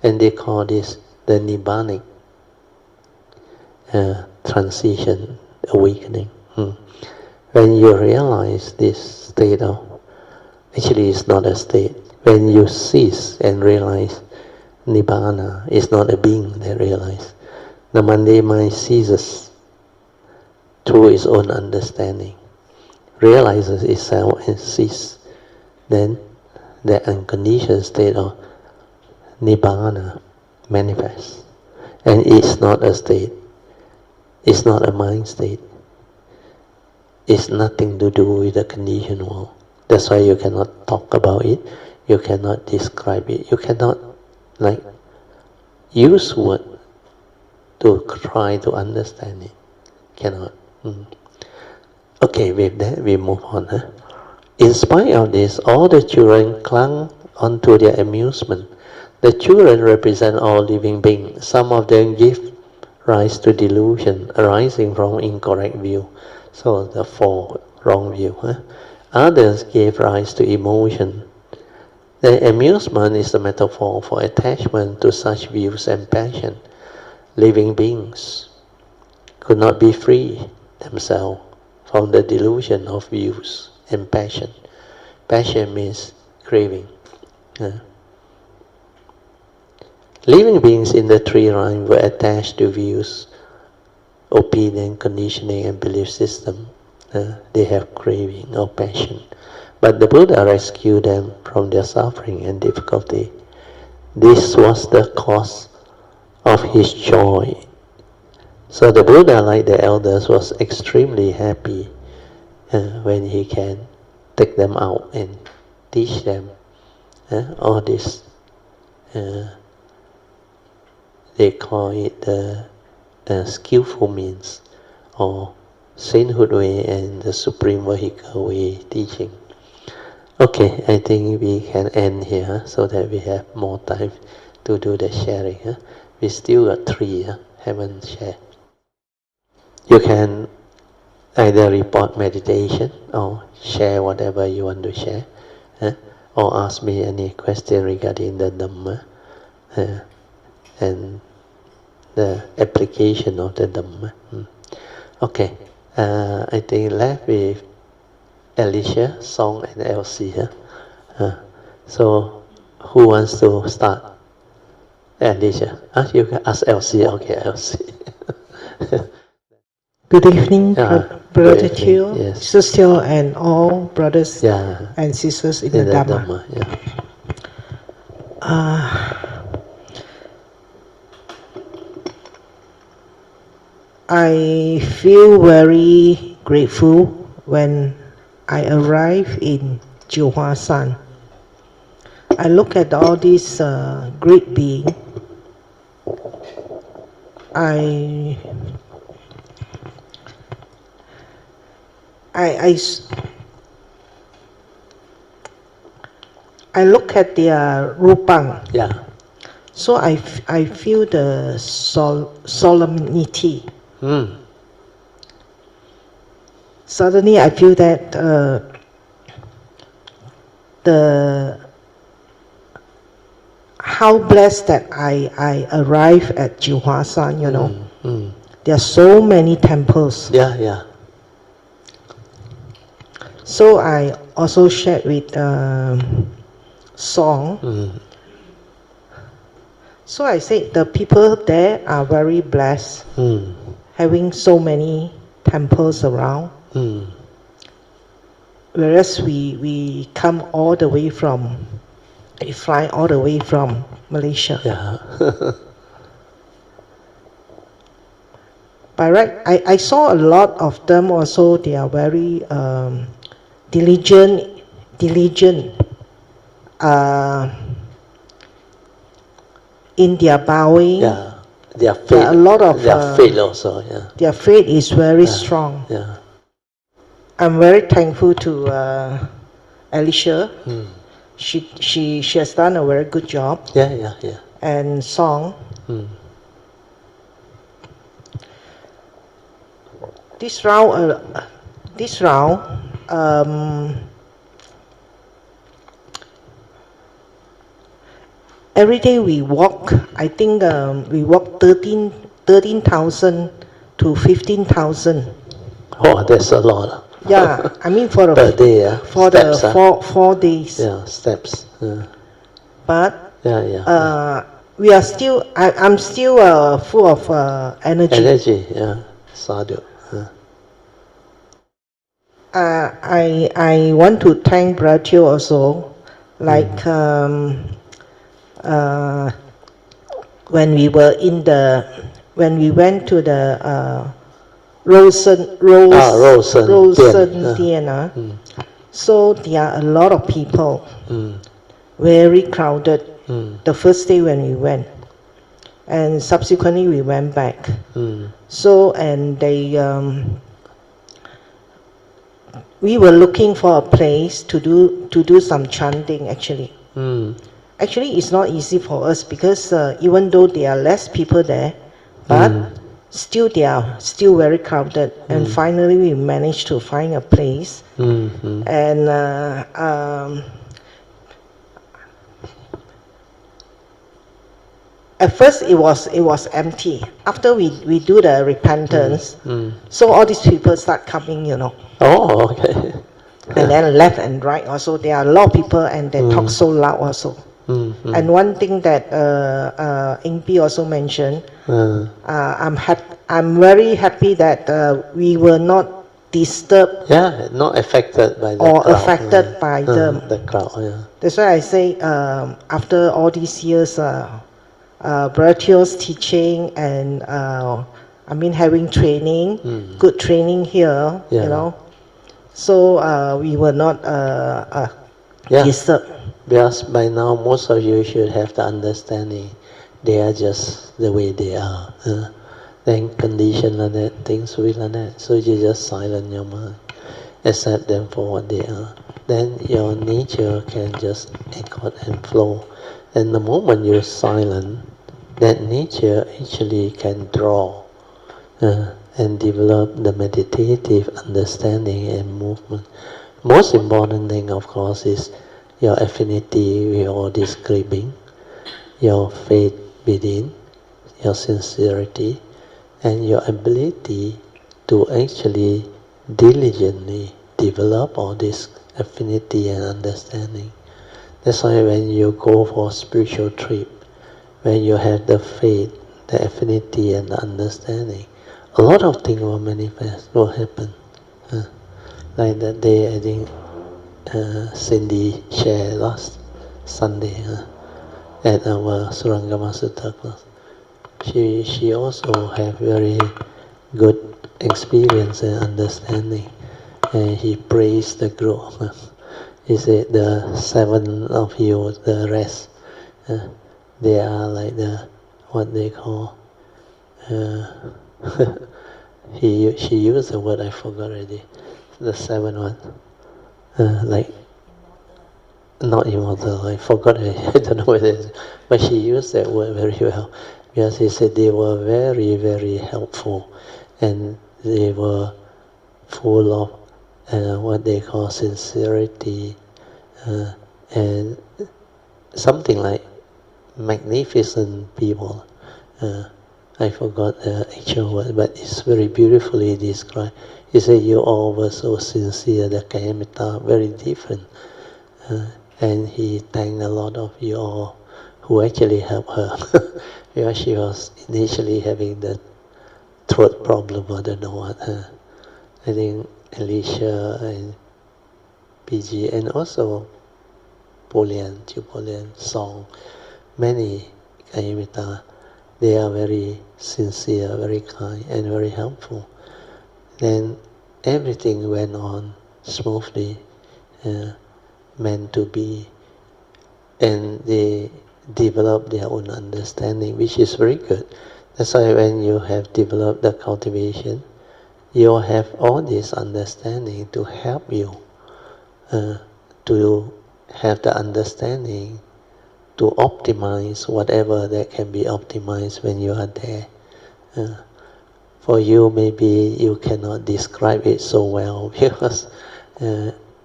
And they call this the Nibbanic transition, awakening. When you realize this state of, actually it's not a state, when you cease and realize Nibbana is not a being that realizes, the Monday mind ceases through its own understanding, realizes itself and ceases, then the unconditioned state of Nibbana manifests. And it's not a state, it's not a mind state, it's nothing to do with the conditioned world. That's why you cannot talk about it, you cannot describe it, you cannot use word to try to understand it. Cannot. Okay, with that we move on. In spite of this, all the children clung onto their amusement. The children represent all living beings. Some of them give rise to delusion arising from incorrect view. So the 4 wrong view. Others gave rise to emotion. The amusement is the metaphor for attachment to such views and passion. Living beings could not be free themselves from the delusion of views and passion. Passion means craving. Living beings in the 3 realms were attached to views, opinion, conditioning and belief system. They have craving or passion. But the Buddha rescued them from their suffering and difficulty. This was the cause of his joy. So the Buddha, like the elders, was extremely happy when he can take them out and teach them all this. They call it the skillful means, or sainthood way and the supreme vehicle way teaching. Okay, I think we can end here so that we have more time to do the sharing. We still got 3 haven't shared. You can either report meditation or share whatever you want to share, or ask me any question regarding the Dhamma and the application of the Dhamma. Okay, I think left with Alicia, Song and Elsie. So who wants to start? Alicia. You can ask Elsie. Okay, Elsie. Good evening, Brother Chiu, yes. Sister, and all brothers and sisters in the Dhamma. I feel very grateful when I arrive in Hsuan. I look at all these great beings. I look at their rupang. Yeah. So I feel the solemnity. Suddenly I feel that how blessed that I arrive at Hsuan, you know. There are so many temples. Yeah. So I also shared with song. So I said the people there are very blessed, having so many temples around. Whereas we come all the way from, we fly all the way from Malaysia. Yeah. By right, I saw a lot of them also. They are very diligent. In their bowing. Yeah. Their faith. There are a lot of their faith also. Yeah. Their faith is very strong. Yeah. I'm very thankful to Alicia. She has done a very good job. Yeah. And Song. This round, every day we walk. I think we walk 13,000 to 15,000. Oh, that's a lot. Yeah, I mean for per day, yeah. For steps, the 4 days. Yeah, steps. But we are still. I'm still full of energy. Energy, yeah. Sadhu. I want to thank Bratio also, like when we went to the Hsuan Theater. So there are a lot of people, very crowded. The first day when we went, and subsequently we went back. So and they. We were looking for a place to do some chanting actually. Actually, it's not easy for us because even though there are less people there, but still they are still very crowded. And finally, we managed to find a place. And at first it was empty. After we do the repentance, so all these people start coming, you know. Oh, okay. And then left and right also, there are a lot of people and they talk so loud also. And one thing that Ingpi also mentioned, I'm very happy that we were not disturbed. Yeah, not affected by the or crowd. Affected by them. The crowd, yeah. That's why I say after all these years, Bratio's teaching and having training, good training here, you know. So we were not disturbed. Because by now most of you should have the understanding they are just the way they are. Then condition like that, things will like that. So you just silence your mind, accept them for what they are. Then your nature can just echo and flow. And the moment you're silent, that nature actually can draw and develop the meditative understanding and movement. Most important thing, of course, is your affinity with all this craving, your faith within, your sincerity, and your ability to actually diligently develop all this affinity and understanding. That's why when you go for a spiritual trip, when you have the faith, the affinity and the understanding, a lot of things will manifest, will happen. Like that day, I think Cindy shared last Sunday. at our Surangama Sutta class. She also have very good experience and understanding. And he praised the group. He said the 7 of you, the rest, they are like the what they call. She used the word I forgot already. The 7 one, like not immortal. I forgot. I don't know what it is, but she used that word very well. Because he said they were very, very helpful, and they were full of what they call sincerity, and something like magnificent people. I forgot the actual word, but it's very beautifully described. He said you all were so sincere, the Kayamita, very different. And he thanked a lot of you all who actually helped her. Because she was initially having the throat problem, I don't know what. I think Alicia and PG and also Chupolian, Song, many Kayamita, they are very sincere, very kind and very helpful. Then everything went on smoothly, meant to be, and they develop their own understanding, which is very good. That's why when you have developed the cultivation, you have all this understanding to help you to have the understanding to optimize whatever that can be optimized when you are there. For you, maybe you cannot describe it so well because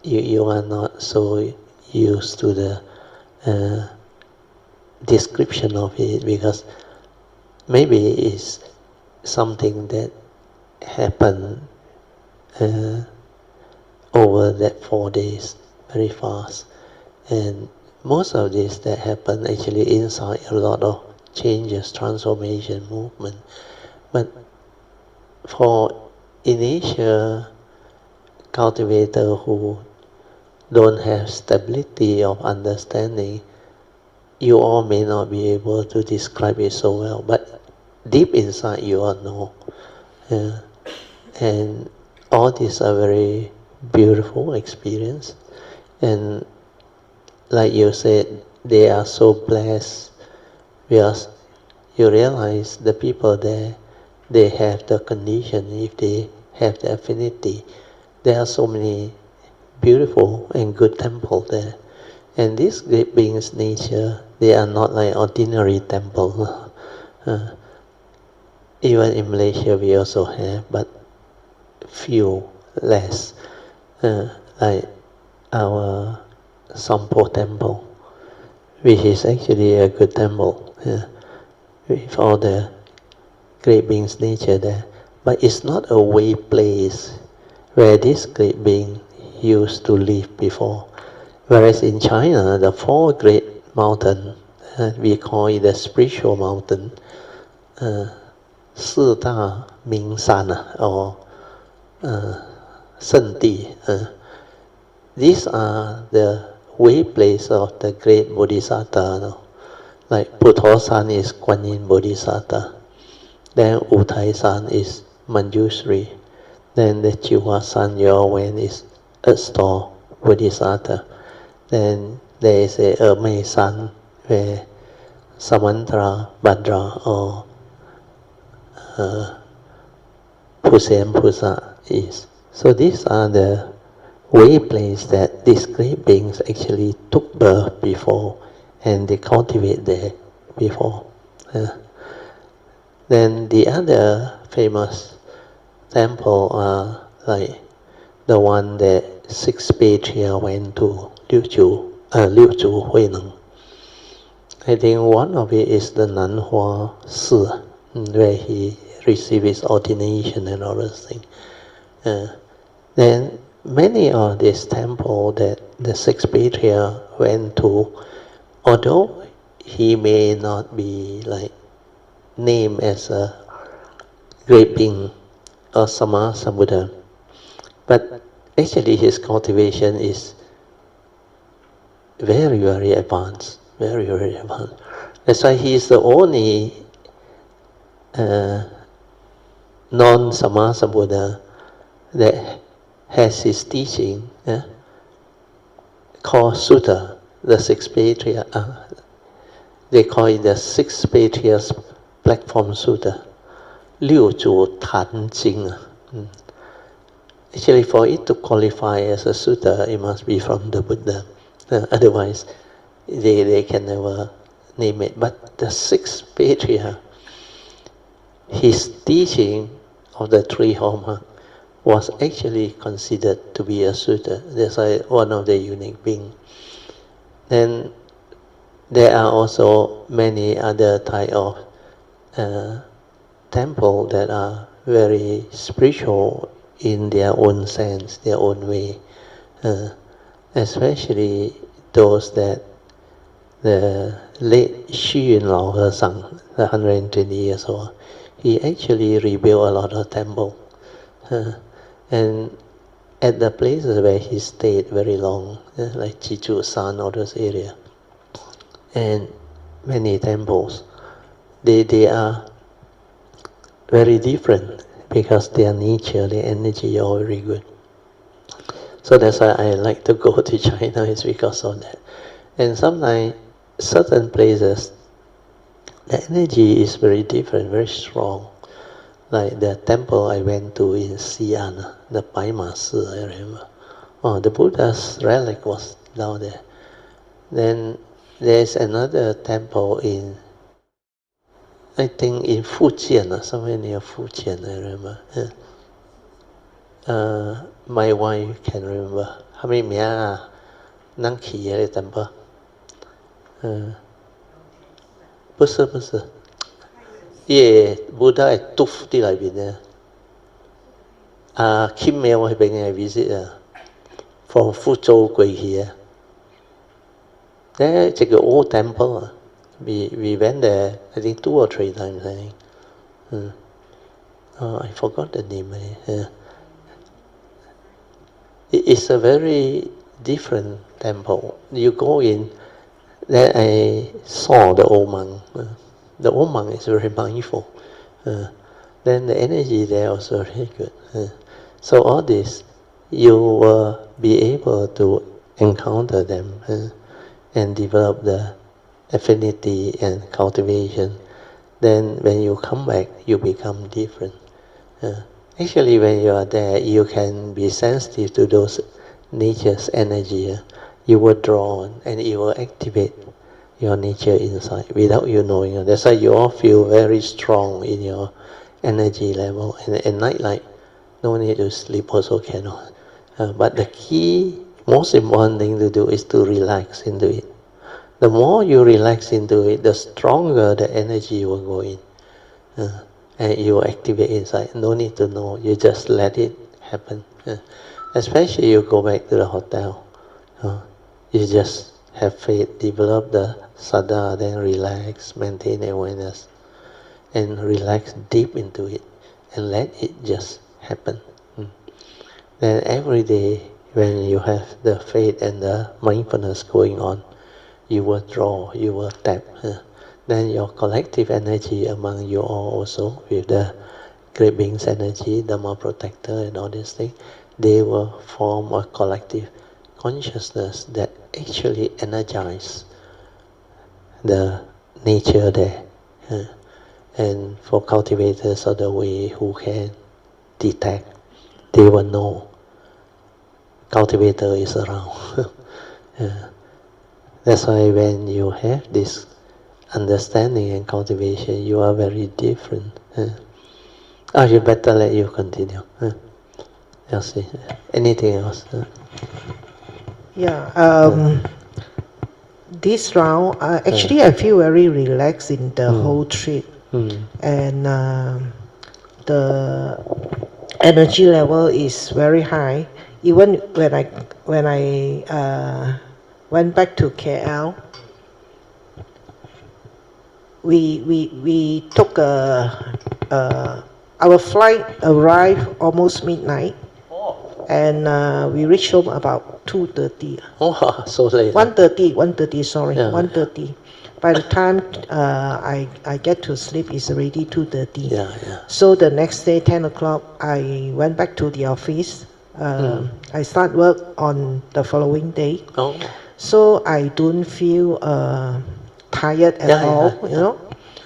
you are not so used to the description of it, because maybe it's something that happened over that 4 days very fast, and most of this that happened actually inside a lot of changes, transformation, movement. But for initial cultivator who don't have stability of understanding, you all may not be able to describe it so well, but deep inside you all know. And all these are very beautiful experience. And like you said, they are so blessed because you realize the people there, they have the condition, if they have the affinity. There are so many beautiful and good temples there. And these great beings' nature, they are not like ordinary temples. Even in Malaysia we also have, but few, less. Like our Sampo temple, which is actually a good temple, with all the great beings' nature there. But it's not a way place where this great being used to live before. Whereas in China, the 4 great mountains, we call it the spiritual mountain, 四大名山 or 圣地. These are the way place of the great Bodhisattva. Like Putosan is Guan Yin Bodhisattva. Then Utai-san is Manjushri. Then the Chihuasan Yawen is Earth-store Bodhisattva. Then there is a Ermei-san where Samantra Bhadra or Pusem Pusa is. So these are the way place that these great beings actually took birth before, and they cultivate there before. Then the other famous temple are like the one that 6 patriarchs went to, Liu Zhu Huineng. I think one of it is the Nanhua Si, where he received his ordination and all those things. Then many of these temples that the 6 patriarchs went to, although he may not be like named as a great being or Sammasambuddha, but actually his cultivation is very, very advanced, very, very advanced. That's why he is the only non-Samasa Buddha that has his teaching called Sutta, the six patriarchs. They call it the six patriarchs platform Sutta. 六祖坛经. Actually, for it to qualify as a sutta, it must be from the Buddha. Otherwise, they can never name it. But the six patriarchs, his teaching of the three Homage was actually considered to be a sutta. That's why one of the unique beings. Then there are also many other type of temples that are very spiritual in their own sense, their own way. Especially those that the late Hsuan Lao和尚, 120 years old, he actually rebuilt a lot of temples. And at the places where he stayed very long, like Chichu San or those areas, and many temples, they are very different because their nature, their energy are very good. So that's why I like to go to China, it's because of that. And sometimes, certain places, the energy is very different, very strong. Like the temple I went to in Xi'an, the Paima Si, I remember. The Buddha's relic was down there. Then there's another temple in, I think in Fujian, somewhere near Fujian, I remember. My wife can remember. How many mia Nanki temple? 不是 Buddha is tooth 啲裏邊咧。Kim Mail 去俾我 visit from Fuzhou 過去There is an old temple. We went there, I think 2 or 3 times. I think. I forgot the name. It's a very different temple. You go in, there I saw the old monk. The old monk is very mindful. Then the energy there was very good. So all this, you will be able to encounter them and develop the affinity and cultivation. Then when you come back, you become different. Actually, when you are there, you can be sensitive to those nature's energy. You will draw and it will activate your nature inside without you knowing. That's why you all feel very strong in your energy level. And at night, like, no need to sleep also cannot. But the key, most important thing to do is to relax into it. The more you relax into it, the stronger the energy will go in. And you will activate inside. No need to know. You just let it happen. Especially you go back to the hotel. You just have faith, develop the saddha, then relax, maintain awareness, and relax deep into it, and let it just happen. Then every day, when you have the faith and the mindfulness going on, you will draw, you will tap. Then your collective energy among you all also, with the great beings energy, Dhamma protector and all these things, they will form a collective consciousness that actually energize the nature there. And for cultivators of the way who can detect, they will know cultivator is around. That's why when you have this understanding and cultivation, you are very different. You better let you continue. Elsie, anything else? This round, actually I feel very relaxed in the whole trip. And the energy level is very high. Even when I went back to KL, we took our flight arrived almost midnight, and we reached home about 2:30. Oh, so late. 1:30, sorry, Yeah. 1:30. By the time I get to sleep, it's already 2:30. Yeah. So the next day, 10 o'clock, I went back to the office. I start work on the following day. Oh. So I don't feel tired at all, you know.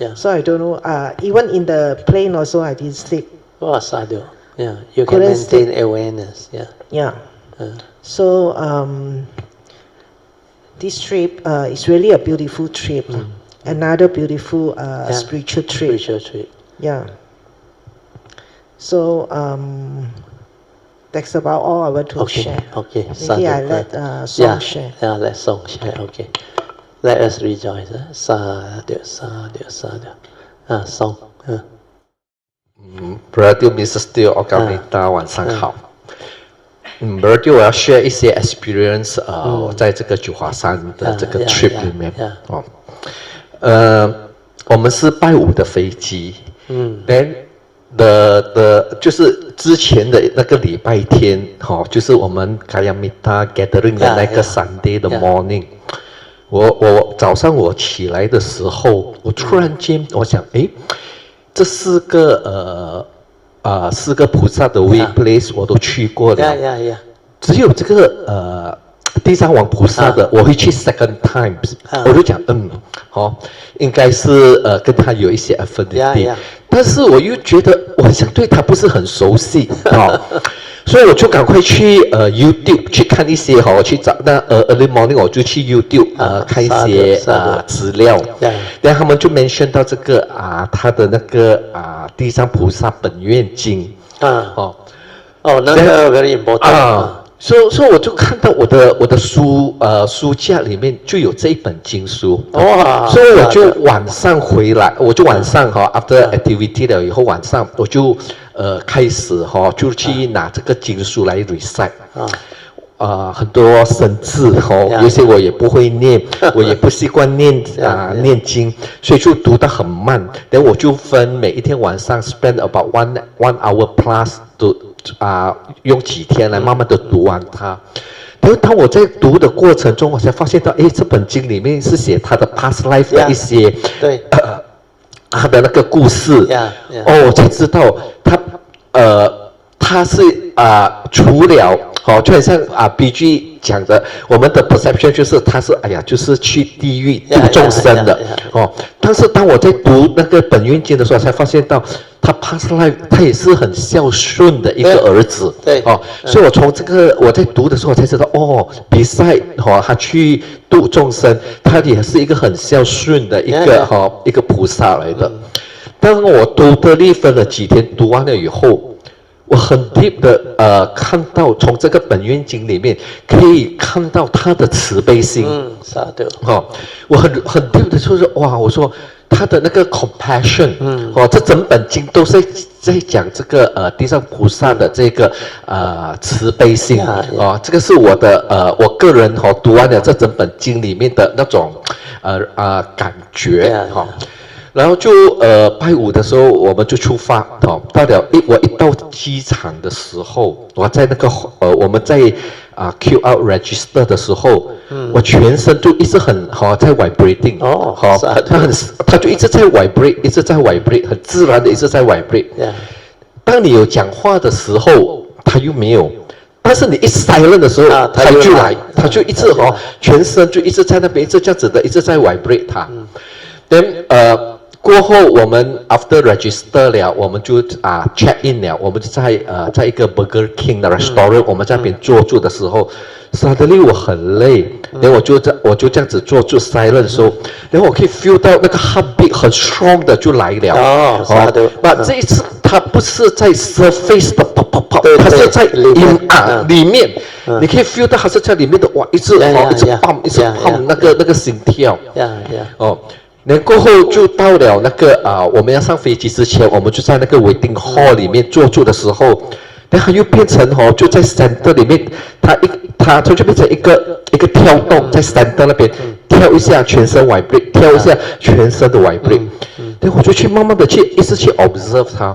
Yeah. So I don't know. Even in the plane also, I didn't sleep. Oh, sadhu. Yeah, you can Couldn't maintain sleep. awareness. Yeah. Yeah. So this trip is really a beautiful trip. Another beautiful spiritual trip. Spiritual trip. Yeah. So that's about all I want to share. Okay. Maybe I let Song share. Yeah, let Song share. Okay. Let us rejoice. Sadhu. Song. Brother Mr. Steele 大家晚上好。Brother 我要 share 一些 experience 我在这个九华山的这个 trip 里面我们是拜五的飞机then就是之前的那个礼拜天就是我们 Kayamita gathering 的那个 Sunday 的 morning 我早上我起来的时候我突然间我想这四个菩萨的 way place 我都去过了，只有这个地藏王菩萨的我会去 second times，我就讲应该是跟他有一些 affinity，但是我又觉得我好像对他不是很熟悉所以我就赶快去YouTube 去看一些去找那early morning 我就去 YouTube 看一些资料，然后他们就 mention 到这个他的那个地藏菩萨本愿经那个 very important 所以我就看到我的书架里面就有这一本经书，所以我就晚上回来，我就晚上after activity 了以后晚上我就开始就去拿这个经书来 recite，很多生字有些我也不会念，我也不习惯念经，所以就读得很慢，然后我就分每一天晚上 spend about one hour plus to用几天来慢慢的读完它。然后当我在读的过程中，我才发现到，这本经里面是写他的 past life 的一些，他的那个故事。我才知道他是除了就很像BG 讲的，我们的 perception 就是他是就是去地狱度众生的但是当我在读那个本愿经的时候，才发现到他 past life 他也是很孝顺的一个儿子，所以我从这个我在读的时候我才知道比赛他去度众生，他也是一个很孝顺的一个菩萨来的。当我读的力分了几天，读完了以后。我很 deep 的看到从这个本愿经里面可以看到他的慈悲心，我很 deep 的说我说他的那个 compassion，这整本经都是在讲这个地藏菩萨的这个慈悲心这个是我个人读完了这整本经里面的那种感觉然后就拜五的时候我们就出发到了我一到机场的时候，我在那个我们在Q out register 的时候，我全身就一直很在 vibrating，它就一直在 vibrate，很自然的一直在 vibrate。当你有讲话的时候，它又没有。但是你一 silent 的时候，它就来，它就一直全身就一直在那边，一直这样子的，一直在 vibrate 它。then 过后我们 after register 了，我们就check in 了，我们就在一个 Burger King 的 restaurant，我们在那边坐住的时候，suddenly 我很累，然后我就这样子坐住 silent 的时候，然后我可以 feel 到那个 heartbeat 很 strong 的就来了。那这一次它不是在 surface 的跑，它是在里面，你可以 feel 到它是在里面的一直pump 那个心跳。然后过后就到了那个我们要上飞机之前，我们就在那个 waiting hall 里面坐住的时候，然后它又变成就在 center 里面，它就变成一个跳动，在 center 那边跳一下全身 vibrate， 跳一下全身的 vibrate，然后我就去慢慢的一直去 observe 它，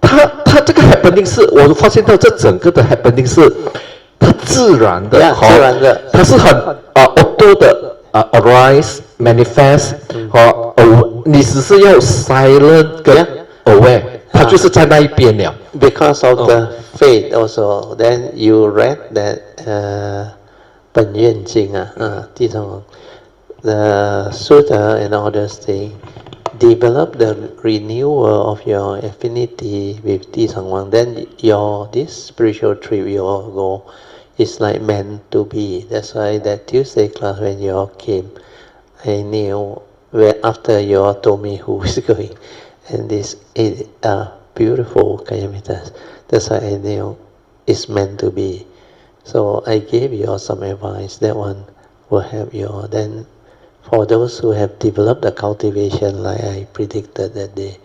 它这个 happening 是，我发现到这整个的 happening 是它自然的，自然的，它是很auto 的arise manifest 你只是要 silent 跟 aware， 它就是在那一边了。Because of the faith also, then you read that 本愿经地藏王 the Sutta and all those things develop the renewal of your affinity with Tisangwang, then this spiritual trip you all go is like meant to be. That's why that Tuesday class when you all came, I knew after you all told me who is going, and this is beautiful Kayamitas. That's why I knew it's meant to be. So I gave you all some advice. That one will help you all. Then for those who have developed the cultivation like I predicted that day,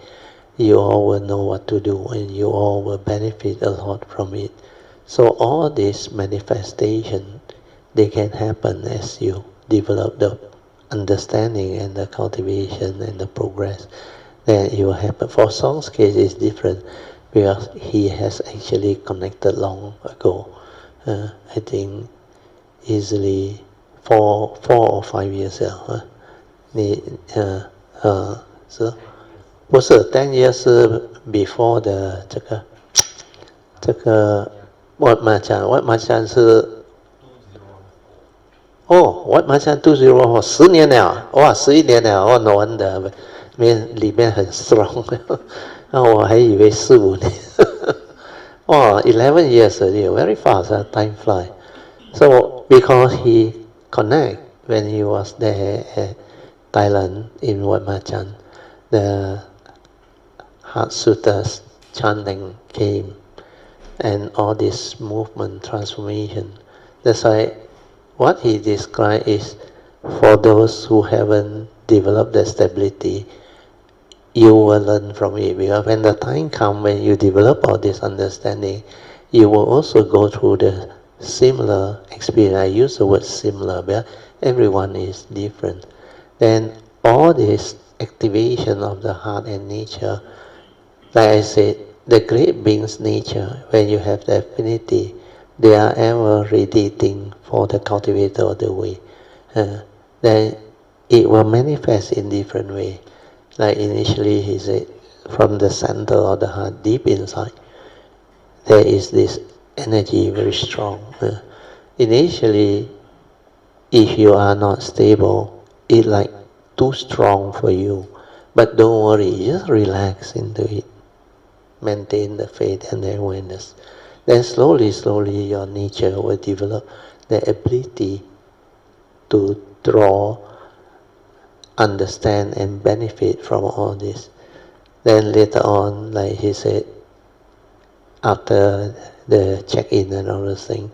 you all will know what to do and you all will benefit a lot from it. So all this manifestation, they can happen as you develop the understanding and the cultivation and the progress. Then it will happen. For Song's case it's different because he has actually connected long ago. I think easily 4 or 5 years ago. 是不是 10 years 是 before the 这个 Wat Machan 是Wat Machan 20 10年了11年了no wonder 里面很 strong 我还以为4、5年11 years already, very fast, time fly. So because he connect when he was there at Thailand in Wat Machan, the Heart Suttas chanting came and all this movement, transformation. That's why what he described is for those who haven't developed the stability, you will learn from it, because when the time comes when you develop all this understanding, you will also go through the similar experience. I use the word similar, but everyone is different. Then all this activation of the heart and nature, like I said, the great being's nature, when you have the affinity, they are ever radiating for the cultivator of the way. Then it will manifest in different ways. Like initially he said, from the center of the heart, deep inside, there is this energy very strong. Initially, if you are not stable, it's like too strong for you. But don't worry, just relax into it. Maintain the faith and the awareness. Then slowly your nature will develop the ability to draw, understand and benefit from all this. Then later on, like he said, after the check-in and all those things,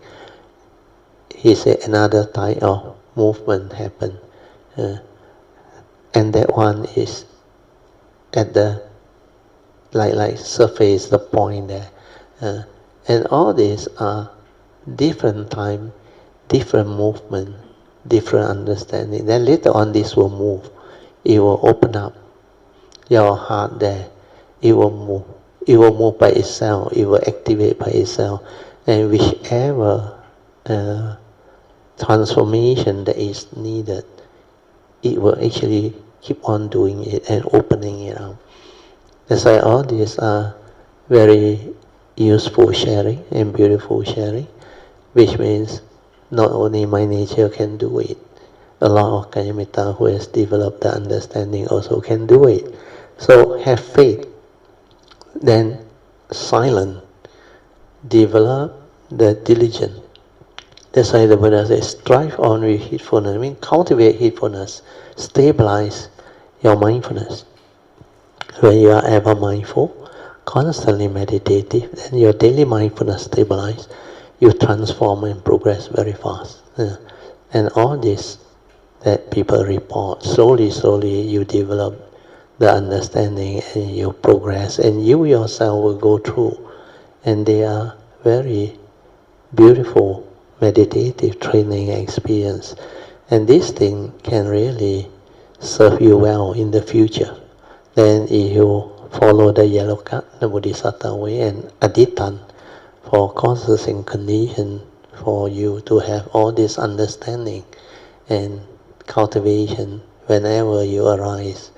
he said another type of movement happened. And that one is at the like surface, the point there. And all these are different time, different movement, different understanding. Then later on this will move. It will open up your heart there. It will move. It will move by itself. It will activate by itself. And whichever transformation that is needed, it will actually keep on doing it and opening it up. That's why all these are very useful sharing and beautiful sharing, which means not only my nature can do it, a lot of Kayamitta who has developed the understanding also can do it. So have faith, then silent, develop the diligence. That's why the Buddha says, strive on with heedfulness. I mean, cultivate heedfulness, stabilize your mindfulness. When you are ever mindful, constantly meditative, then your daily mindfulness stabilize, you transform and progress very fast. And all this that people report, slowly you develop the understanding and you progress, and you yourself will go through. And they are very beautiful meditative training experience. And this thing can really serve you well in the future. Then if you follow the yellow cut, the Bodhisattva way, and Adittan for causes and conditions for you to have all this understanding and cultivation whenever you arise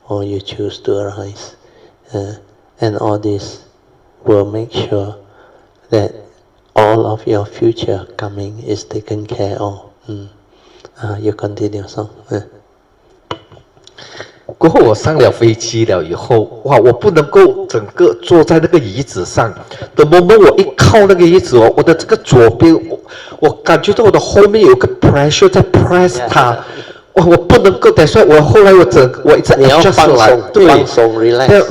or you choose to arise. And all this will make sure that all of your future coming is taken care of. You continue, so. 过后我上了飞机了以后，哇，我不能够整个坐在那个椅子上。的 moment 我一靠那个椅子哦，我的这个左边，我感觉到我的后面有个 pressure 在 press 它，哇，我不能够，所以我后来我一直 adjust 来，对，放松 relax，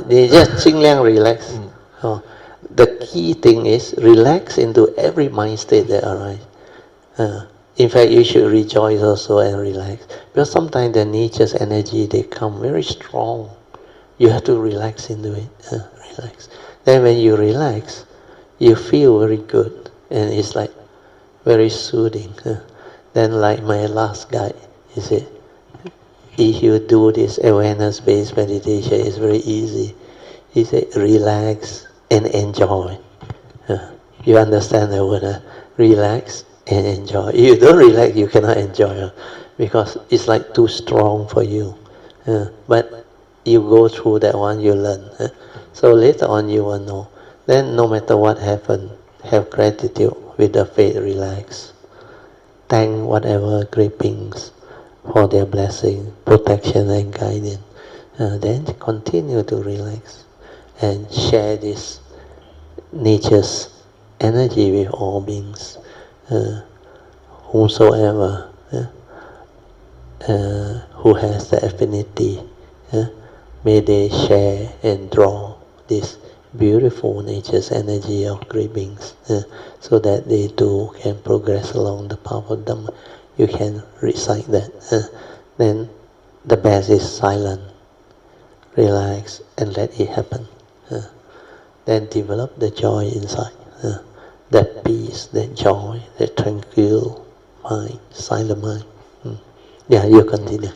你就尽量 relax。The key thing is relax into every mind state that arises. In fact, you should rejoice also and relax. Because sometimes the nature's energy, they come very strong. You have to relax into it. Relax. Then when you relax, you feel very good. And it's like very soothing. Then like my last guide, he said, if you do this awareness-based meditation, it's very easy. He said, relax and enjoy. You understand the word, relax and enjoy. If you don't relax, you cannot enjoy, because it's like too strong for you. But you go through that one, you learn. So later on you will know. Then no matter what happens, have gratitude with the faith, relax. Thank whatever great beings for their blessing, protection and guidance. Then continue to relax and share this nature's energy with all beings. Whomsoever who has the affinity, may they share and draw this beautiful nature's energy of great beings, so that they too can progress along the path of Dhamma. You can recite that. Then the best is silent. Relax and let it happen. Then develop the joy inside. That peace, that joy, that tranquil mind, silent mind. Yeah, you continue.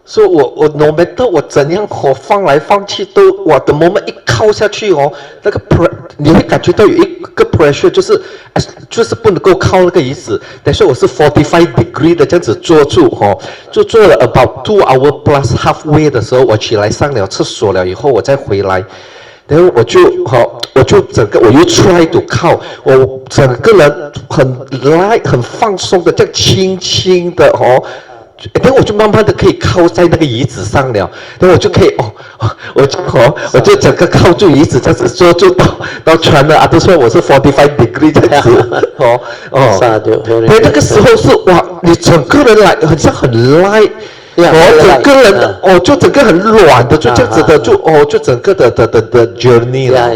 So 我 no matter 我怎样放来放去都，我的 moment 一靠下去那个 你会感觉到有一个 pressure， 就是不能够靠那个椅子。但是我是45 degree 的这样子坐住就坐了 about 2 hour plus halfway 的时候，我起来上了厕所了以后，我再回来。然后我就整个我又 try to 靠，我整个人很 light 很放松的，这样轻轻的然后我就慢慢的可以靠在那个椅子上了，然后我就可以我就整个靠住椅子这样子坐住到船了都说我是45 degree 这样子对，那个时候是哇，你整个人来很像很 light。整个人就整个很软的，就这样子的，就整个的 journey 了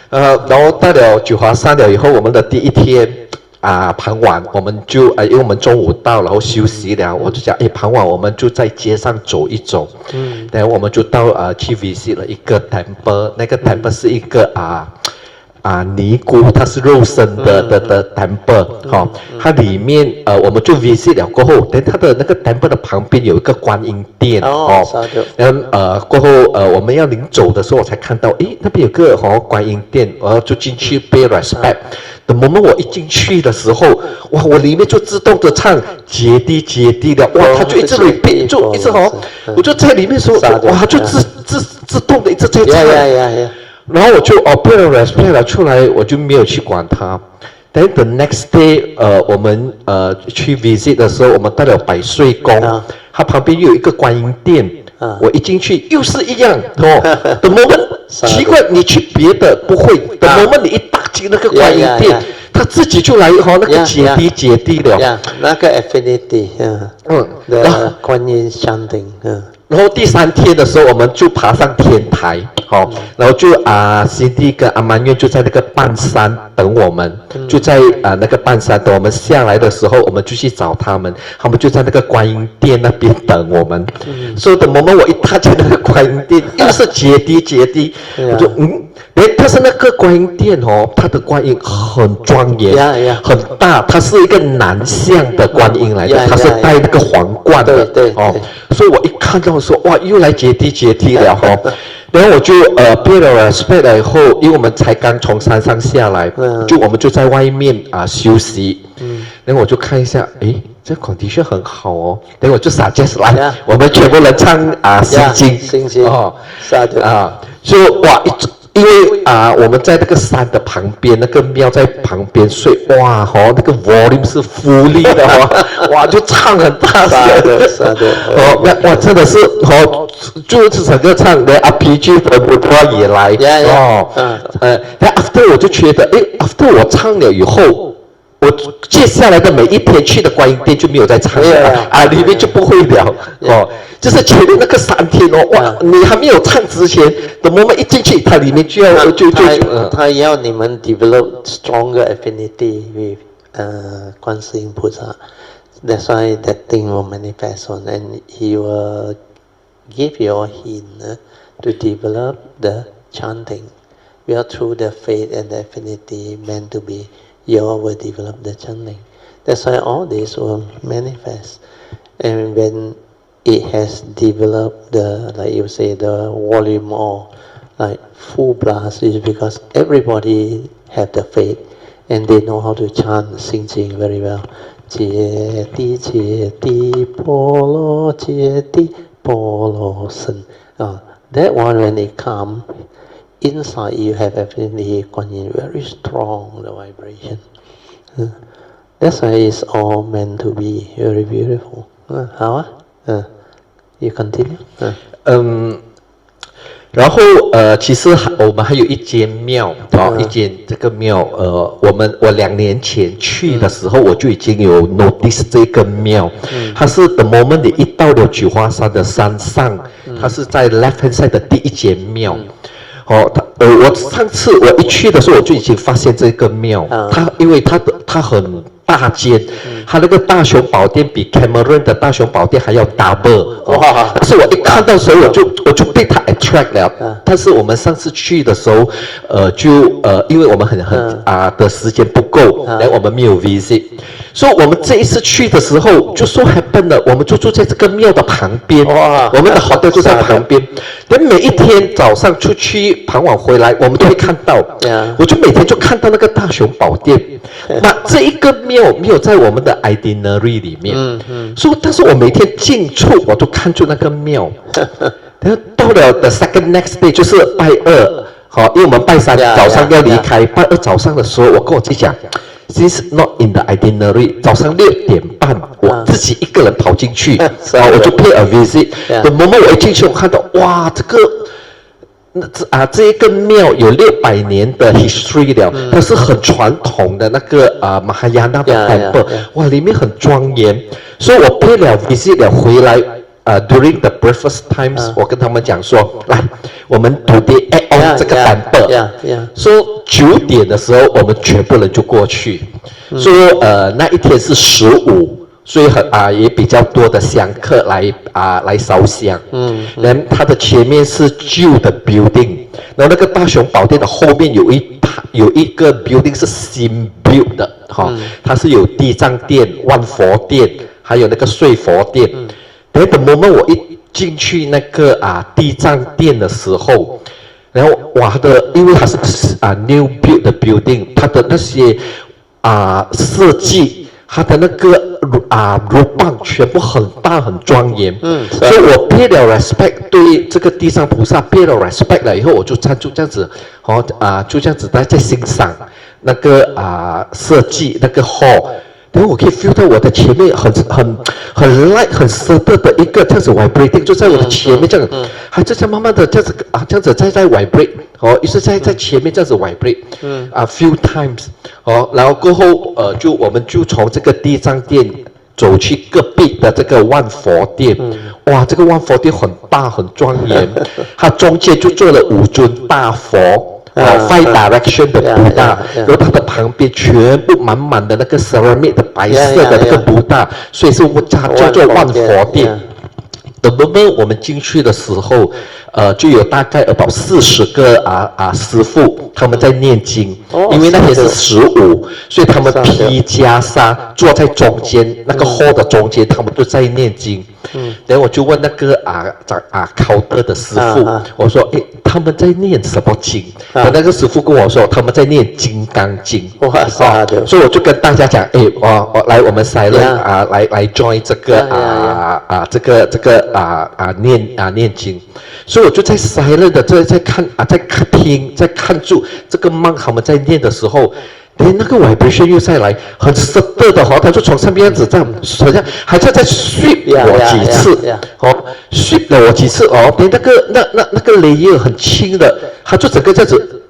然后到了九华山了以后，我们的第一天傍晚我们就因为我们中午到，然后休息了，我就讲傍晚我们就在街上走一走，然后我们就到去 visit 了一个 temple， 那个 temple 是一个尼姑，它是肉身的 temple， 它里面我们就 visit 了过后，但它的那个 temple 的旁边有一个观音殿然后过后我们要临走的时候，我才看到那边有个观音殿，然后就进去 pay respect。的 moment 我一进去的时候，哇，我里面就自动的唱结滴结滴的，哇，它就一直 repeat， 就一直我就在里面说，哇，就自动的一直在唱。然后我就pay respect 了出来，我就没有去管它。Then the next day， 我们去 visit 的时候，我们到了百岁宫，它旁边又有一个观音殿，我一进去又是一样的 moment， 奇怪，你去别的不会的 moment， 你一打进那个观音殿，它自己就来那个结滴了。那个 affinity， the 观音 chanting。然后第3天的时候，我们就爬上天台，然后就Cindy 跟阿曼院就在那个半山等我们，就在那个半山等我们下来的时候，我们就去找他们就在那个观音殿那边等我们。所以等我一踏进那个观音殿，又是结滴，我就但是那个观音殿哦，它的观音很庄严，很大，它是一个南向的观音来的，它是戴那个皇冠的，哦，所以我一看到说哇，又来阶梯了哦，然后我就pay了 respect 了以后，因为我们才刚从山上下来，我们就在外面休息，然后我就看一下，诶，这 condition 很好哦，然后我就suggest来，我们全部人唱心经哦，就哇因为我们在那个山的旁边，那个庙在旁边，所以哇那个 volume 是fully的哦，哇就唱很大声的，哇真的是就是整个唱的RPG 的不多也来但 after 我就觉得after 我唱了以后。我接下来的每一天去的观音殿就没有再唱了里面就不会了就是前面那个3天哇，你还没有唱之前的 moment 一进去，它里面就要他要你们 develop stronger affinity with 观世音菩萨 that's why that thing will manifest on and he will give you a hint to develop the chanting where through the faith and the affinity meant to be you will develop the chanting. That's why all this will manifest. And when it has developed like you say, the volume or like full blast is because everybody have the faith and they know how to chant Xing very well. 揭谛揭谛波罗揭谛波罗僧 that one when it comes, inside you have affinity very strong, the vibration. That's why it's all meant to be very beautiful. How? You continue? 然后其实我们还有一间庙一间这个庙我2年前去的时候我就已经有 notice 这个庙它是 the moment 你一到了菊花山的山上它是在 left hand side 的第一间庙我上次我一去的时候我就已经发现这个庙因为它很大间它那个大雄宝殿比 Cameron 的大雄宝殿还要 double 但是我一看到的时候我就被它 attract 了但是我们上次去的时候因为我们很的时间不够然后我们没有 visit 所以我们这一次去的时候就说 happen 了我们就住在这个庙的旁边我们的 hotel 就在旁边每一天早上出去傍晚回来我们都会看到我就每天就看到那个大雄宝殿那这一个庙没有在我们的 itinerary 里面所以但是我每天进出我都看住那个庙然后到了 the second next day 就是拜二因为我们拜三早上要离开拜二早上的时候我跟我自己讲This is not in the itinerary 早上6点半我自己一个人跑进去我就 pay a visit the moment 我一进去我看到哇这一个庙有600年的 history 了它是很传统的那个马哈亚纳的 temple 哇里面很庄严所以我 pay 了 visit 了回来during the breakfast times 我跟他们讲说来我们 today add on 这个 temple 所以9点的时候我们全部人就过去所以那一天是15所以也比较多的香客来烧香然后它的前面是旧的 building 然后那个大雄宝殿的后面有一个 building 是新 build 的它是有地藏殿万佛殿还有那个睡佛殿然后 the moment 我一进去那个地藏殿的时候然后哇因为它是new build 的 building 它的那些设计它的那个รู棒全部很大很庄严所以我 pay 了 respect 对这个地藏菩萨 pay 了 respect 了以后我就站住这样子就这样子在欣赏那个设计那个 hall然后我可以 feel 到我的前面很 light 很 subtle 的一个这样子 vibrating 就在我的前面这样还就这样慢慢的这样子在 vibrate 于是在前面这样子 vibrate few times 然后过后我们就从这个地藏殿走去隔壁的这个万佛殿哇这个万佛殿很大很庄严它中间就做了5尊大佛five direction 的布大然后它的旁边全部满满的那个 ceramic 的白色的那个布大所以是叫做万佛殿 The moment 我们进去的时候，就有大概about 40个师父他们在念经，因为那天是15，所以他们披袈裟坐在中间那个 hall 的中间，他们都在念经。然后我就问那个counter 的师父，我说他们在念什么经？那个师父跟我说他们在念金刚经。哇塞！所以我就跟大家讲，我们 silent 来 join 这个念经。所以我就在 silent 的在看听在看住这个monk他们在念的时候。那个 vibration 又再来，很 subtle 的他就从上面这样子这样，好像还在 sweep 我几次，sweep 了我几次那个 layer 很轻的，他就整个这样子，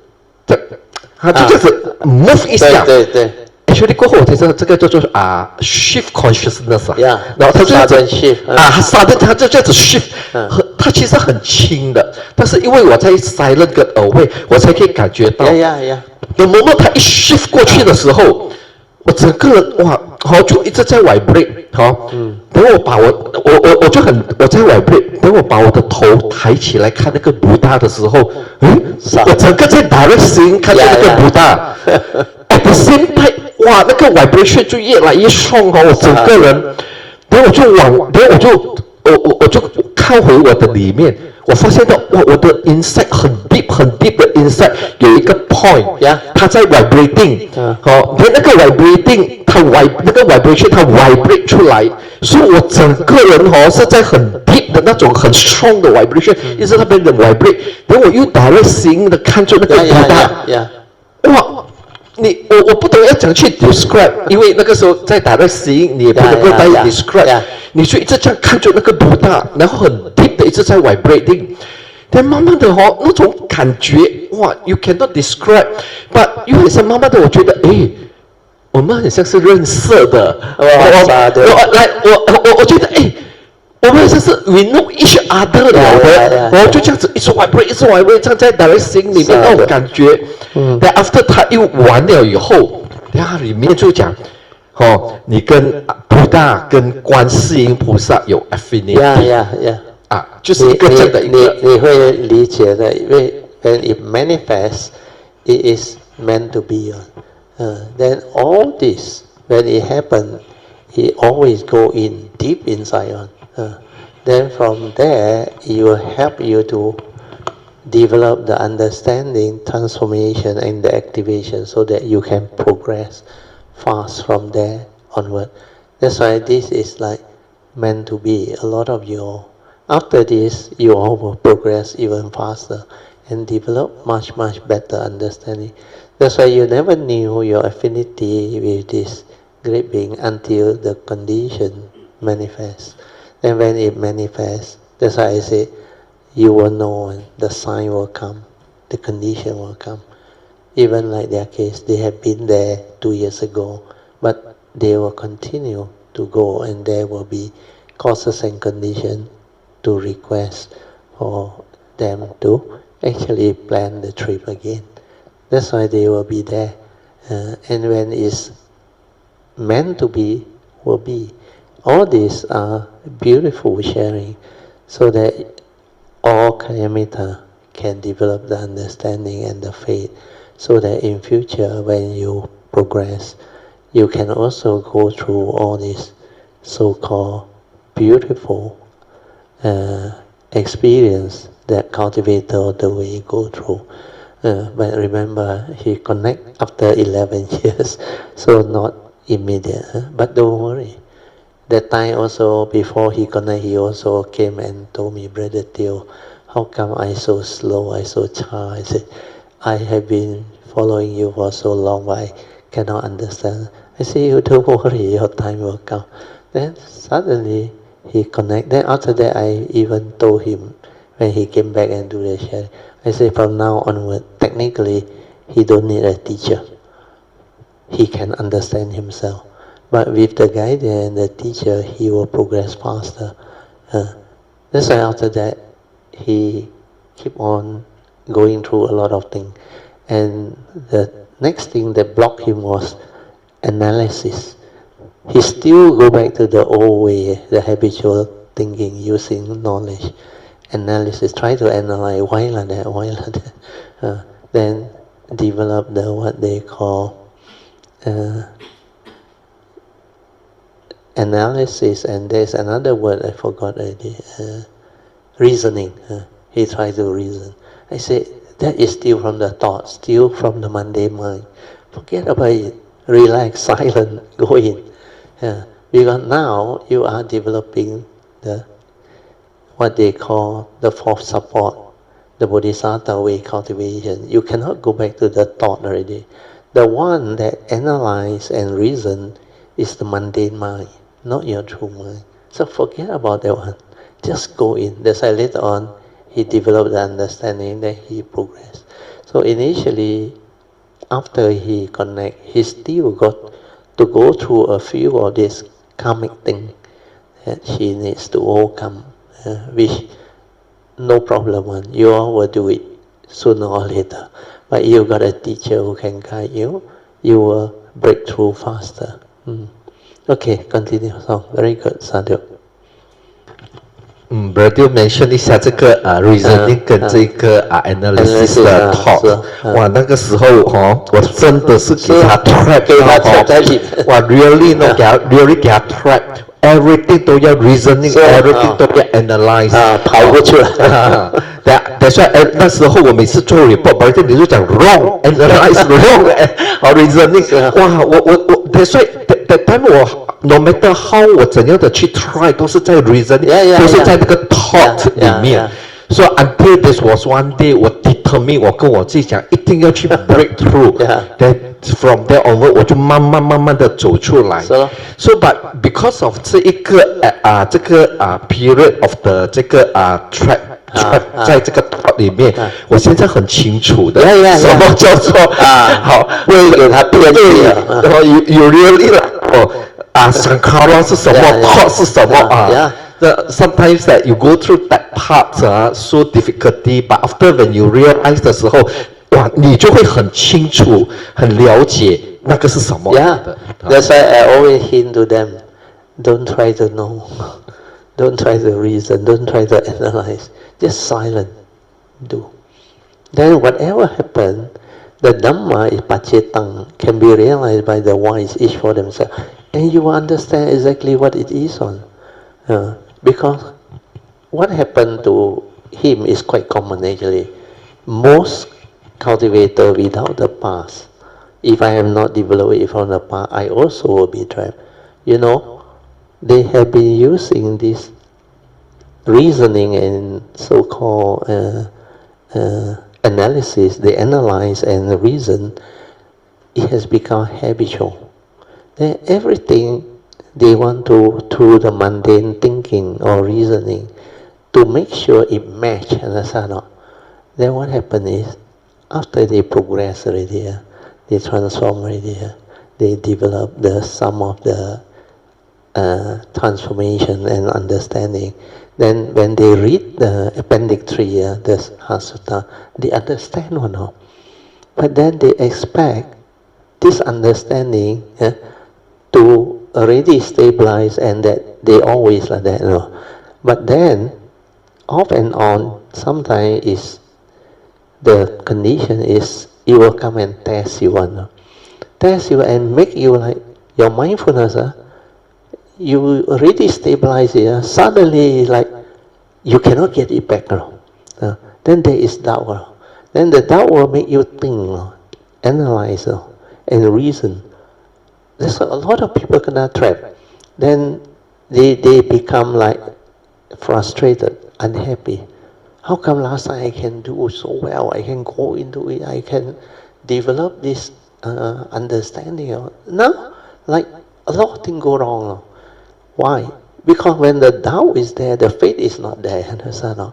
他就这样子 move 一下，对。Actually 过后我才知道这个叫做shift consciousness 然后他就 shift 他就这样子 shift，它其实很轻的，但是因为我在 silent 跟 away， 我才可以感觉到。有 moment 他一 shift 过去的时候，我整个人就一直在 vibrate， 等我把我就我在 vibrate， 等我把我的头抬起来看那个布达的时候，我整个在 direct seeing 看着那个布达，at the same time， 那个 vibration 就越来越strong我整个人，等我就看回我的里面。我发现到我的 inside 很 deep 的 inside 有一个 point， 它在 vibrating， 那个 vibrating 那个 vibration 它 vibrate 出来，所以我整个人是在很 deep 的那种很 strong 的 vibration， 一直那边的 vibrate， 等我又direct seeing 的看着那个布达，我不懂要怎样去 describe， 因为那个时候在direct seeing 你也不能够再 describe， 你就一直这样看着那个布达，然后很 deep 的一直在 vibrating， 但慢慢的那种感觉you cannot describe， but 又很像慢慢的我觉得我们很像是认识的，我觉得我们像是 we know each other 的，我就这样子一直 vibrate， 这样在 direct seeing 里面那种感觉。但 after 他又完了以后，它里面就讲，你跟布达跟观世音菩萨有 affinity， 就是一个这样的一个。你会理解的，因为 when it manifests, it is meant to be. Then all this, when it happens, it always go in deep inside on. Then from there, it will help you to develop the understanding, transformation, and the activation, so that you can progress fast from there onward. That's why this is like meant to be. A lot of you, after this, you all will progress even faster and develop much better understanding. That's why you never knew your affinity with this great being until the condition manifests. And when it manifests, that's why I say, you will know, the sign will come, the condition will come. Even like their case, they have been there 2 years ago, but they will continue to go, and there will be causes and conditions to request for them to actually plan the trip again. That's why they will be there. And when it's meant to be, will be. All these are beautiful sharing, so that all Kayamita can develop the understanding and the faith, so that in future when you progress, you can also go through all these so-called beautiful experience that cultivator of the way go through. But remember, he connect after 11 years, so not immediate. But don't worry. That time also, before he connect, he also came and told me, Brother Teo, how come I so slow, I so cha? I said, I have been following you for so long, but I cannot understand. I said, you don't worry, your time will come. Then suddenly he connect. Then after that, I even told him when he came back and do the sharing. I said, from now onward, technically, he don't need a teacher. He can understand himself. But with the guidance and the teacher, he will progress faster. That's why after that, he keep on going through a lot of things. And the next thing that blocked him was analysis. He still go back to the old way, the habitual thinking using knowledge, analysis. Try to analyze why like that, why like that. Then develop what they call analysis, and there's another word I forgot already. Reasoning. He tried to reason. I say that is still from the thought, still from the mundane mind. Forget about it. Relax, silent, go in. Because now you are developing what they call the fourth support, the Bodhisattva way cultivation. You cannot go back to the thought already. The one that analyze and reason is the mundane mind, not your true mind. So forget about that one. Just go in. That's why later on he developed the understanding, then he progressed. So initially, after he connect, he still got to go through a few of this karmic thing that he needs to overcome, which no problem one. You all will do it sooner or later. But you got a teacher who can guide you, you will break through faster. Okay, continue. So very good, Sadhu. Brother mention 一下这个reasoning 跟这个analysis 的 thought， 哇，那个时候我真的是给他 trap 到哇 really 呢给他 trap。Everything 都要 reasoning，everything 都要 analyze， 跑不出来。That's why 那时候我每次做 report， 你就讲 wrong，analyze wrong， reasoning， 哇，我 that's why that time 我 no matter how 我怎样的去 try， 都是在 reasoning， 都是在那个 thought 里面。So until this was one day， 我 determine， 我跟我自己讲，一定要去 break through。Then from there onward， 我就慢慢的走出来。So but because of 这一个period of 的这个trap 在这个 thought 里面，我现在很清楚的什么叫做好，为给他辩解，然后 you really Sankara 是什么 thought 是什么sometimes that you go through that part so difficulty, but after when you realize 的时候，哇，你就会很清楚、很了解那个是什么。That's why I always hint to them, don't try to know, don't try to reason, don't try to analyze, just silent, do. Then whatever happens, the Dhamma is pacetang, can be realized by the wise each for themselves, and you will understand exactly what it is on. Because what happened to him is quite common actually. Most cultivator without the past, if I am not developed it from the past, I also will be trapped. You know, they have been using this reasoning and so-called analysis. They analyze and reason. It has become habitual. Then everything they want to, through the mundane thinking or reasoning, to make sure it match, understand? Then what happens is, after they progress already, they transform already, they develop some of the transformation and understanding. Then when they read the Appendix 3, the Sutta, they understand or not. But then they expect this understanding to already stabilize and that they always like that. But then, off and on, sometimes is the condition is it will come and test you test you and make you like your mindfulness you already stabilize it, suddenly like you cannot get it back then there is doubt then the doubt will make you think, analyze and reason. There's a lot of people cannot trap. Then they become like frustrated, unhappy. How come last time I can do so well? I can go into it. I can develop this understanding. Now, like a lot of things go wrong. Why? Because when the doubt is there, the faith is not there. Understand?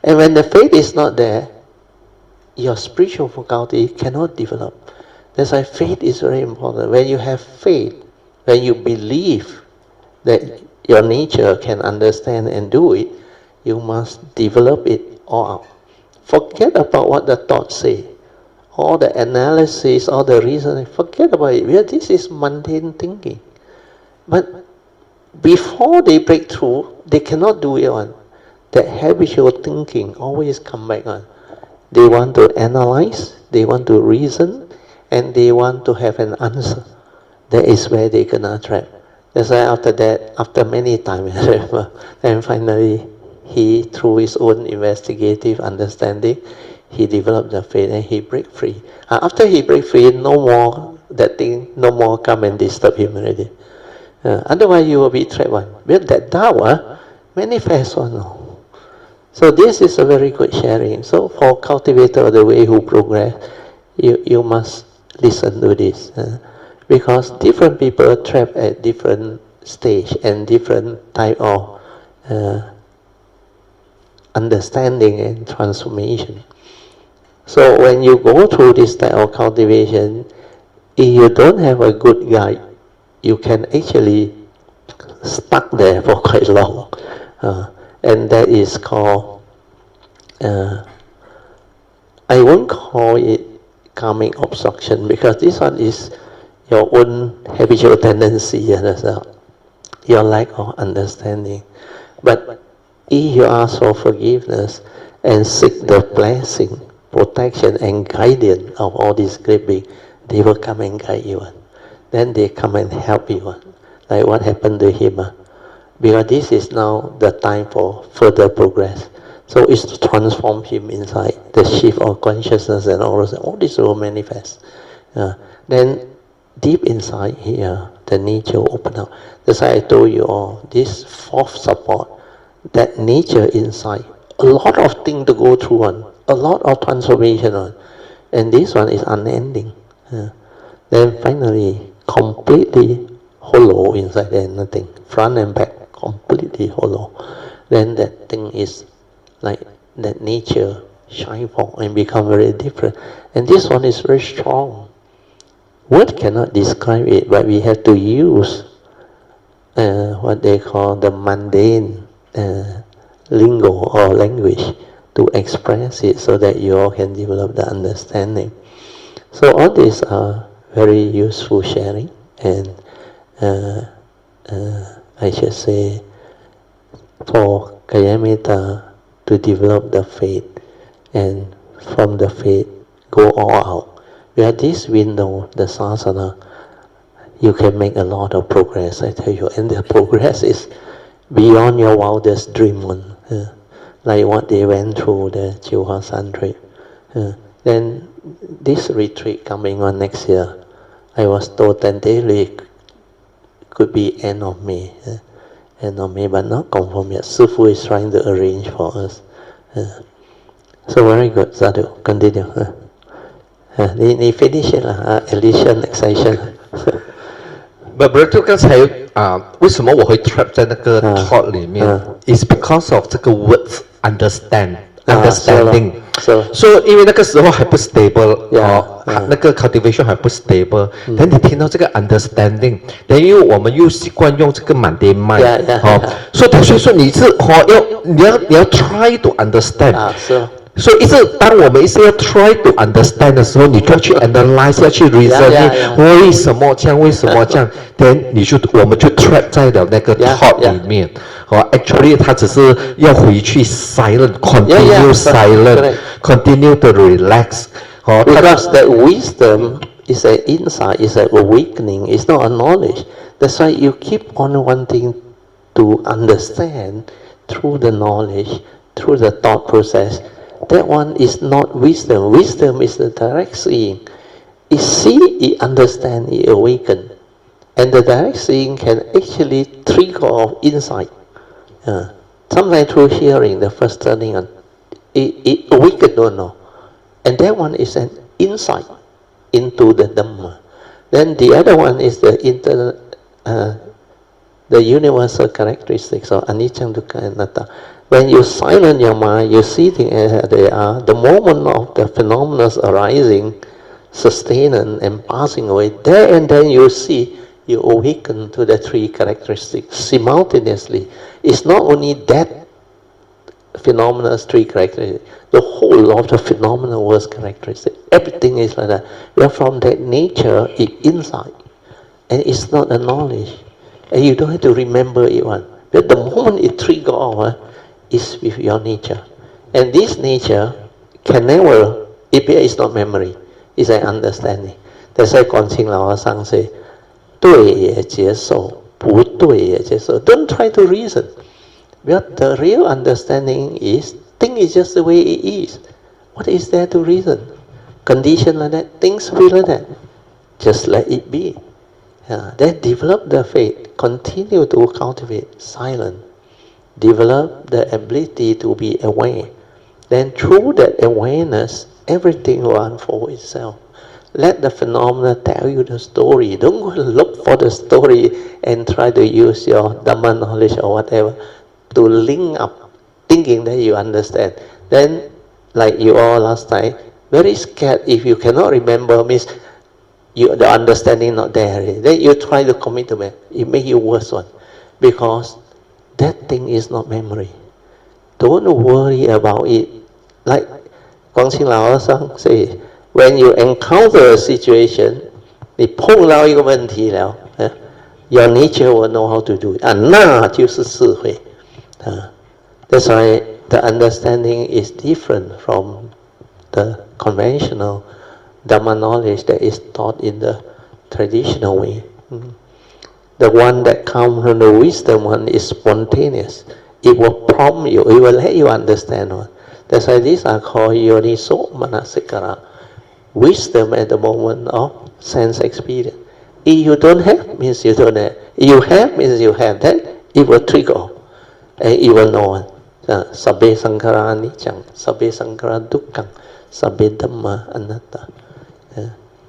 And when the faith is not there, your spiritual faculty cannot develop. That's why faith is very important. When you have faith, when you believe that your nature can understand and do it, you must develop it all out. Forget about what the thoughts say. All the analysis, all the reasoning, forget about it. Because this is mundane thinking. But before they break through, they cannot do it on. That habitual thinking always come back on. They want to analyze, they want to reason, and they want to have an answer. That is where they gonna trap. That's why after that, after many times, and finally, he, through his own investigative understanding, he developed the faith and he break free. After he break free, no more that thing, no more come and disturb him already. Otherwise, you will be trapped one. But that Dharma manifests one. No. So this is a very good sharing. So for cultivator of the way who progress, you must listen to this. Because different people are trapped at different stage and different type of understanding and transformation. So when you go through this type of cultivation, if you don't have a good guide, you can actually stuck there for quite long. And that is called, I won't call it karmic obstruction, because this one is your own habitual tendency, your lack of understanding. But if you ask for forgiveness and seek the blessing, protection and guidance of all these great beings, they will come and guide you. Then they come and help you. Like what happened to him. Because this is now the time for further progress. So it's to transform him inside, the shift of consciousness and all this will manifest. Then deep inside here, the nature will open up. That's why I told you all, this fourth support, that nature inside, a lot of things to go through on, a lot of transformation on, and this one is unending. Then finally, completely hollow inside there, nothing, front and back, completely hollow. Then that thing is like that nature shine forth and become very different. And this one is very strong. Word cannot describe it, but we have to use what they call the mundane lingo or language to express it so that you all can develop the understanding. So all these are very useful sharing, and I should say for Kayamita to develop the faith, and from the faith go all out. Where this window, the sasana, you can make a lot of progress, I tell you, and the progress is beyond your wildest dream one. Like what they went through the Chihuahuan trip. Then this retreat coming on next year, I was told tentatively could be end of May. End of May, but not confirmed yet. Sifu is trying to arrange for us. So very good, Sadhu. Continue. 你 finish it 啦 ，Elation excitation。But Brother 刚才为什么我会 trap 在那个 thought 里面？Is because of 这个 words understanding。So 因为那个时候还不 stable， 那个 cultivation 还不 stable， 但你听到这个 understanding， 因为我们又习惯用这个满点麦，所以说你是你要 try to understand。所以当我们一直要 try to understand 的时候，你就要去 analyze， 要去 reason， 为什么这样，为什么这样 ，then 我们就 trap 在了那个 thought 里面。Actually 它只是要回去 silent，continue silent，continue to relax。Because that wisdom is an insight, is an awakening, it's not a knowledge. That's why you keep on wanting to understand through the knowledge, through the thought process. That one is not wisdom. Wisdom is the direct seeing. It see, it understand, it awaken. And the direct seeing can actually trigger off insight. Sometimes through hearing, the first turning on, it awaken, no. And that one is an insight into the Dhamma. Then the other one is the universal characteristics of anicca, dukkha, and anatta. When you silence your mind, you see things as they are. The moment of the phenomena arising, sustaining and passing away, there and then you see, you awaken to the three characteristics simultaneously. It's not only that phenomena, three characteristics, the whole of the phenomena was characteristic. Everything is like that. Well, from that nature, it's insight. And it's not a knowledge. and you don't have to remember it one. But the moment it trigger off, is with your nature. And this nature can never, it is not memory, it's an understanding. That's why 广清老和尚 say, 对也接受, 不对也接受. Don't try to reason. But the real understanding is, thing is just the way it is. What is there to reason? Condition like that, things be like that. Just let it be. Then develop the faith, continue to cultivate silence. Develop the ability to be aware. Then through that awareness, everything will unfold itself. Let the phenomena tell you the story. Don't go and look for the story and try to use your Dhamma knowledge or whatever to link up, thinking that you understand. Then, like you all last time, very scared if you cannot remember, means the understanding not there. Then you try to commit to it. It makes you worse one. Because that thing is not memory. Don't worry about it. Like 广清老和尚 say, when you encounter a situation, 你碰到一个问题了, your nature will know how to do it. 那就是智慧. That's why the understanding is different from the conventional Dhamma knowledge that is taught in the traditional way. The one that comes from the wisdom one is spontaneous. It will prompt you, it will let you understand one. That's why these are called yoniso manasikara. Wisdom at the moment of sense experience. If you don't have, means you don't have. If you have, means you have. Then it will trigger. And it will know. Sabbe sankhara anicca, sabbe sankhara dukkha, sabbe dhamma anatta.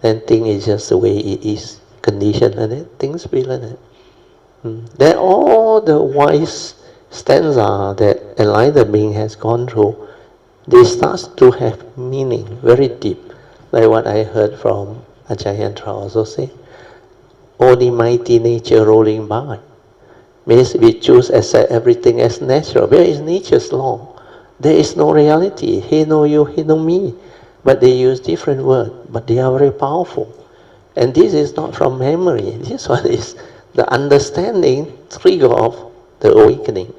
Then thing is just the way it is. Condition like that, things be like that. Then all the wise stanza that enlightened being has gone through, they start to have meaning, very deep. Like what I heard from Ajayantra also say, only mighty nature rolling by. Means we choose accept everything as natural. Where is nature's law? There is no reality. He know you, he know me. But they use different words, but they are very powerful. And this is not from memory. This one is the understanding trigger of the awakening.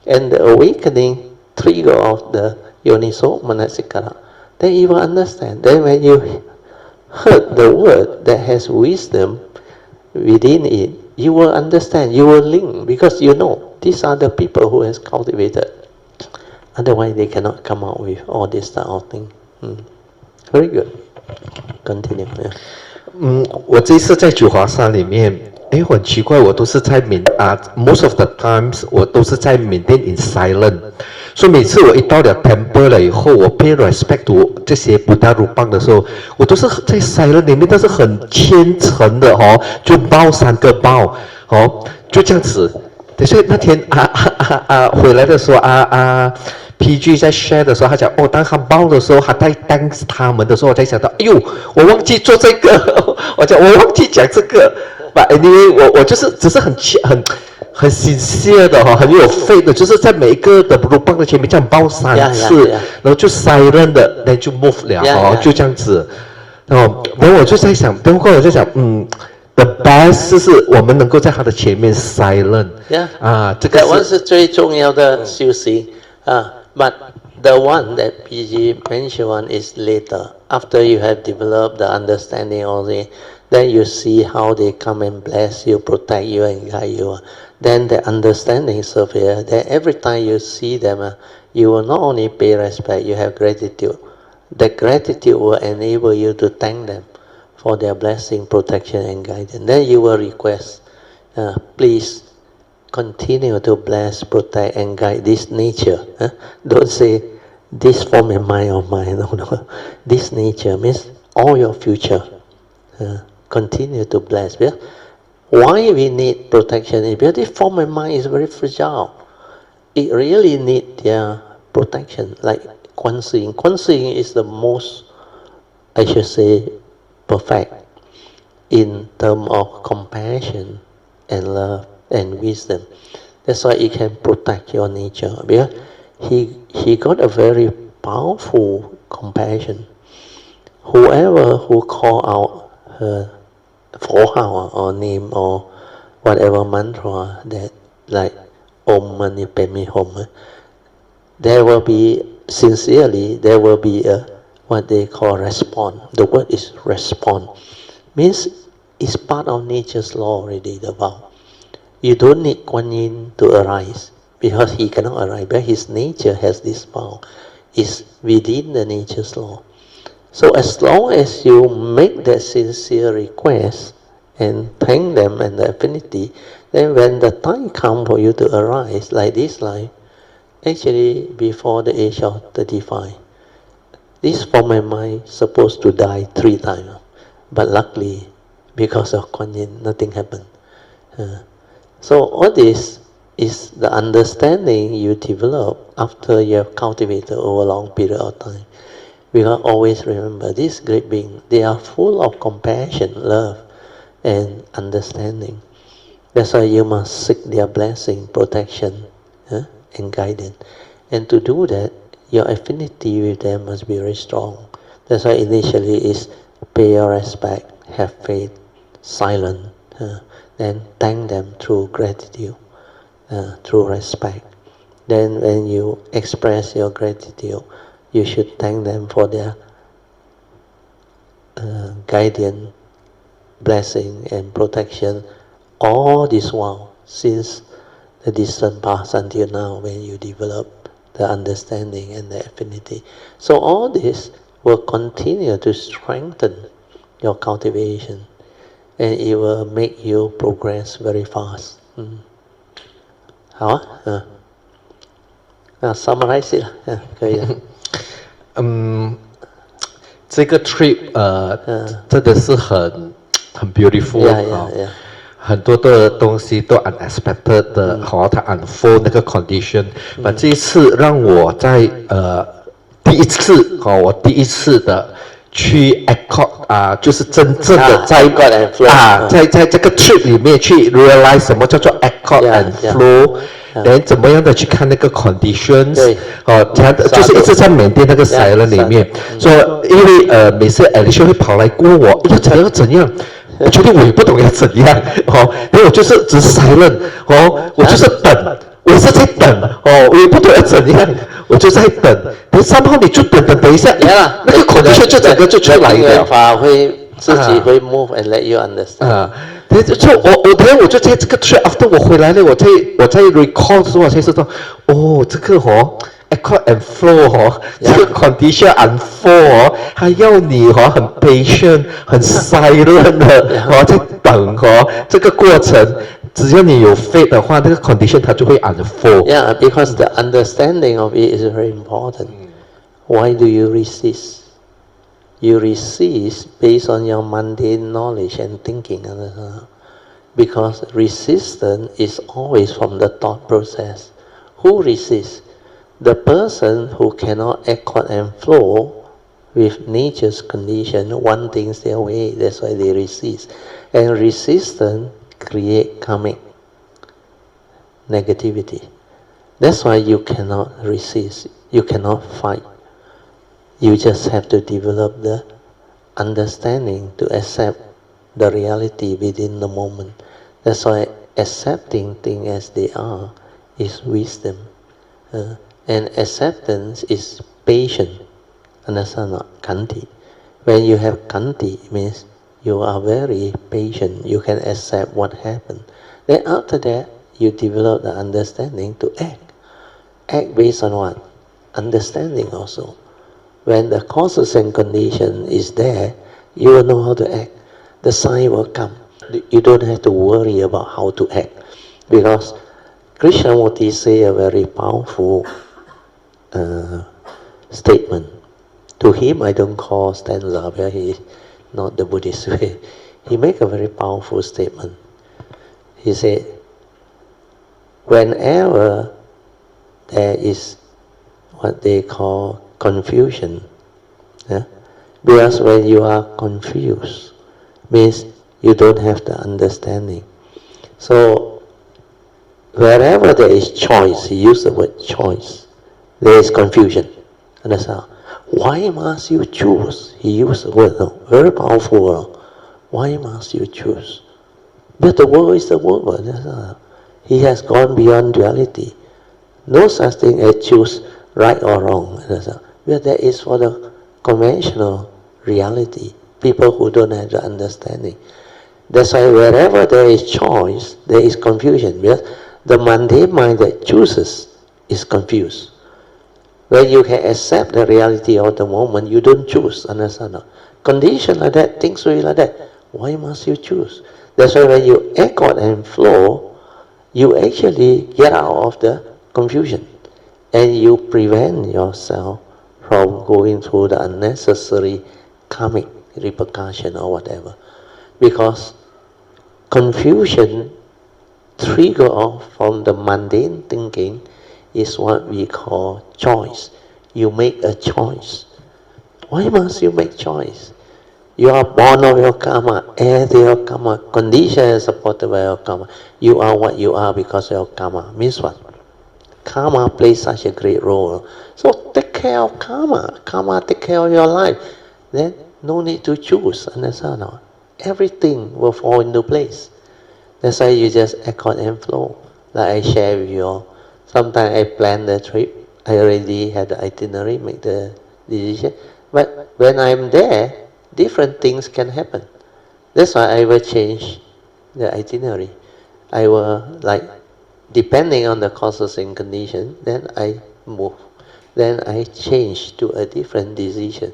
And the awakening trigger of the yoniso manasikara. Then you will understand. Then when you heard the word that has wisdom within it, you will understand, you will link, because you know, these are the people who has cultivated. Otherwise they cannot come out with all this type of thing. Very good. Continue. Yeah. 我这一次在九华山里面，很奇怪，我都是在most of the times 我都是在缅甸 in silent， 所以每次我一到了 temple 了以后，我 pay respect to 这些布达鲁邦的时候，我都是在 silent 里面，但是很虔诚的就抱3个抱，就这样子。所以那天回来的时候PG 在 share 的时候，他讲当他抱的时候，他在 thanks 他们的时候，我才想到，哎呦，我忘记做这个，我忘记讲这个。But anyway， 我就是只是很 sincere 的很有 faith 的，就是在每一个的布鲁邦的前面这样抱3次，然后就 silent 的，然后就 move 了就这样子。然后我就在想，等会我在想，the best 是我们能够在他的前面 silent。这个是最重要的修行But the one that PG mentioned one is later. After you have developed the understanding of it, then you see how they come and bless you, protect you and guide you. Then the understanding surfaces. Then every time you see them, you will not only pay respect, you have gratitude. That gratitude will enable you to thank them for their blessing, protection and guidance. Then you will request, please continue to bless, protect and guide this nature. Don't say, this form and mind of mine. No. This nature means all your future. Continue to bless. Why we need protection? Because this form and mind is very fragile. It really needs their protection. Like Kuan Yin. Kuan Yin is the most, I should say, perfect in terms of compassion and love and wisdom. That's why it can protect your nature. Because he got a very powerful compassion. Whoever who call out her 佛号 or name or whatever mantra that, like Om Mani Padme Hum, there will be, sincerely, there will be a, what they call response. The word is response. Means it's part of nature's law already, the vow. You don't need Kuan Yin to arise, because he cannot arise, but his nature has this vow. It's within the nature's law. So as long as you make that sincere request and thank them and the affinity, then when the time comes for you to arise, like this life, actually before the age of 35, this form of mind supposed to die 3 times, but luckily, because of Kuan Yin, nothing happened. So all this is the understanding you develop after you have cultivated over a long period of time. We can always remember these great beings, they are full of compassion, love, and understanding. That's why you must seek their blessing, protection, and guidance. And to do that, your affinity with them must be very strong. That's why initially is pay your respect, have faith, silent, then thank them through gratitude, through respect. Then when you express your gratitude, you should thank them for their guidance, blessing and protection all this while, since the distant past until now, when you develop the understanding and the affinity. So all this will continue to strengthen your cultivation, and it will make you progress very fast. 好啊，summarize it 可以了。这个 trip 真的是很 beautiful 很多的东西都 unexpected 的，它 unfold 那个 condition。这一次让我在第一次的去 accord 就是真正的在这个 trip 里面去 realize 什么叫做 accord and flow。怎么样的去看那个 conditions， 就是一直在缅甸那个 silent 里面，说因为每次 Alicia 会跑来问我要怎样，我觉得我也不懂要怎样，因为我就是只是 silent， 我就是等，我是在等，我也不懂要怎样，我就在等，等3号你就等一下，那个 condition 就整个就出来了。法会自己会 move and let you understand。就我就在这个 trip after 我回来了，我在 recall 的时候我才知道，这个accord and flow 这个 condition unfold 还要你很 patient 很 silent 的在等这个过程，只要你有 faith 的话，那个 condition 它就会 unfold。 Yeah, because the understanding of it is very important. Why do you resist? You resist based on your mundane knowledge and thinking. Because resistance is always from the thought process. Who resists? The person who cannot accord and flow with nature's condition, want things their way, that's why they resist. And resistance creates karmic negativity. That's why you cannot resist, you cannot fight. You just have to develop the understanding to accept the reality within the moment. That's why accepting things as they are is wisdom. And acceptance is patience. Understand not? Kanti. When you have kanti, it means you are very patient. You can accept what happened. Then after that, you develop the understanding to act. Act based on what? Understanding also. When the causes and condition is there, you will know how to act. The sign will come. You don't have to worry about how to act. Because Krishnamurti say a very powerful statement. To him, I don't call stanza, where he is not the Buddhist way. He make a very powerful statement. He said, whenever there is what they call confusion, because when you are confused, means you don't have the understanding. So, wherever there is choice, he used the word choice, there is confusion. Understand? Why must you choose? He used the word, very powerful. Why must you choose? But the world is the world. He has gone beyond duality. No such thing as choose right or wrong. But that is for the conventional reality. People who don't have the understanding. That's why wherever there is choice, there is confusion. Because the mundane mind that chooses is confused. When you can accept the reality of the moment, you don't choose. Understand? Condition like that, things will be like that. Why must you choose? That's why when you accord and flow, you actually get out of the confusion. And you prevent yourself from going through the unnecessary karmic repercussion or whatever. Because confusion trigger off from the mundane thinking is what we call choice. You make a choice. Why must you make choice? You are born of your karma, heir to your karma, conditioned and supported by your karma. You are what you are because of your karma. Means what? Karma plays such a great role. So take care of karma. Karma take care of your life. Then no need to choose. Understand? Everything will fall into place. That's why you just accord and flow. Like I share with you all. Sometimes I plan the trip. I already had the itinerary, make the decision. But when I'm there, different things can happen. That's why I will change the itinerary. I will, depending on the causes and conditions, then I move. Then I change to a different decision.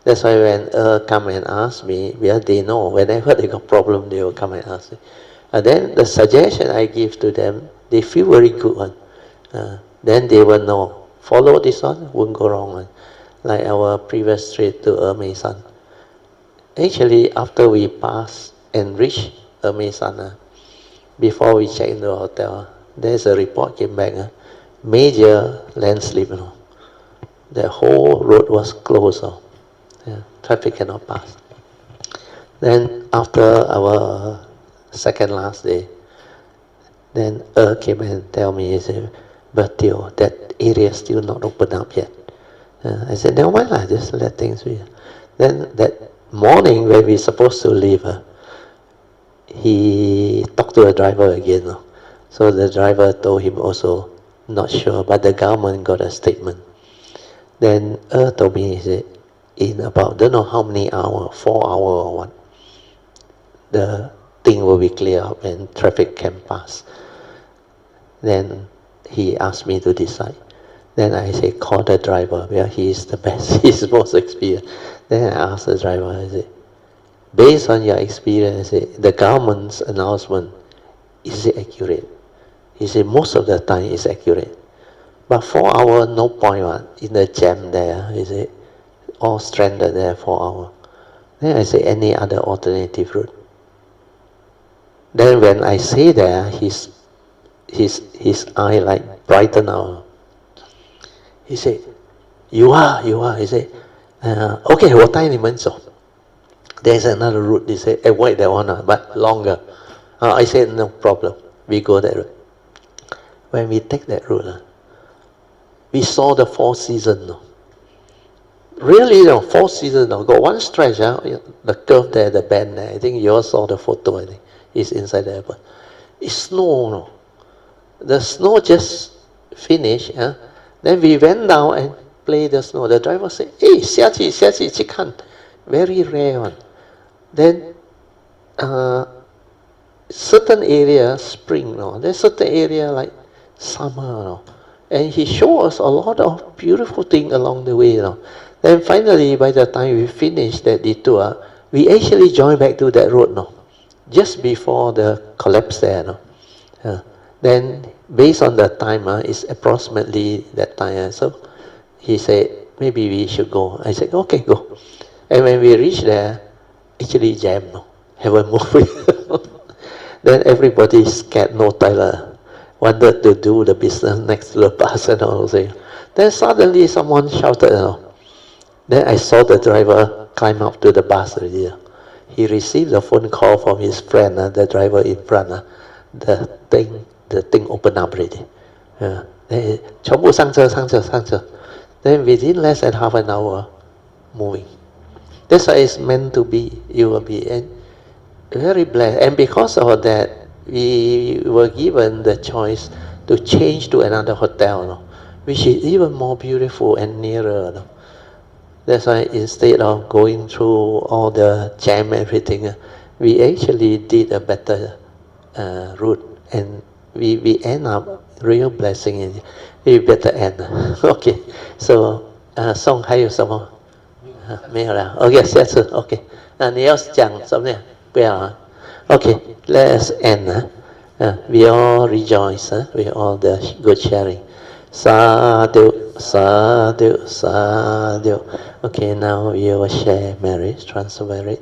That's why when come and ask me, well, they know. Whenever they got problem, they will come and ask me. And then the suggestion I give to them, they feel very good one. Then they will know. Follow this one, won't go wrong one. Like our previous trip to Homage. Actually, after we pass and reach Homage, before we check into the hotel, there's a report came back, major landslip. The whole road was closed. Traffic cannot pass. Then after our second last day, then came and tell me, he said, but Theo, that area is still not open up yet. I said, never mind, just let things be. Then that morning when we're supposed to leave, he talked to the driver again. So the driver told him also, not sure, but the government got a statement. Then told me, he said, in about don't know how many hours, 4 hours or what, the thing will be clear up and traffic can pass. Then he asked me to decide. Then I say, call the driver. Well, he is the best. He's most experienced. Then I asked the driver, I say, based on your experience, I say, the government's announcement, is it accurate? He said, most of the time it's accurate. But 4 hours, no point in the jam there. He said, all stranded there 4 hours. Then I say, any other alternative route? Then when I say that, his eye like brighten out. He said, you are. He said, okay, 我带你们走. There's another route. He said, avoid that one, but longer. I said, no problem. We go that route. When we take that route, we saw the 4 seasons. Really, 4 seasons. Got one stretch, the curve there, the bend there. I think you all saw the photo, I think. It's inside the airport. It's snow. The snow just finished. Then we went down and played the snow. The driver said, hey, 下去 去看. Very rare one. Then certain area spring, there's certain area like summer. And he showed us a lot of beautiful things along the way. Then finally, by the time we finished that detour, we actually joined back to that road. Just before the collapse there. Then based on the time, it's approximately that time. So he said, maybe we should go. I said, okay, go. And when we reached there, actually jammed. Haven't moved. Then everybody scared, no toilet. Wanted to do the business next to the bus and all those. Then suddenly someone shouted. Then I saw the driver climb up to the bus already. He received a phone call from his friend, the driver in front. The thing opened up already. 全部上车. Then within less than half an hour, moving. That's how it's meant to be. You will be. And very blessed. And because of that, we were given the choice to change to another hotel, no? Which is even more beautiful and nearer. No? That's why instead of going through all the jam and everything, we actually did a better route, and we end up real blessing in we better end. Okay, so 送还有什么？没有了。OK， 下次 OK。你要讲什么呀？不要啊。Okay, let's end. We all rejoice with all the good sharing. Sadhu, sadhu, sadhu. Okay, now we will share marriage, transfer it.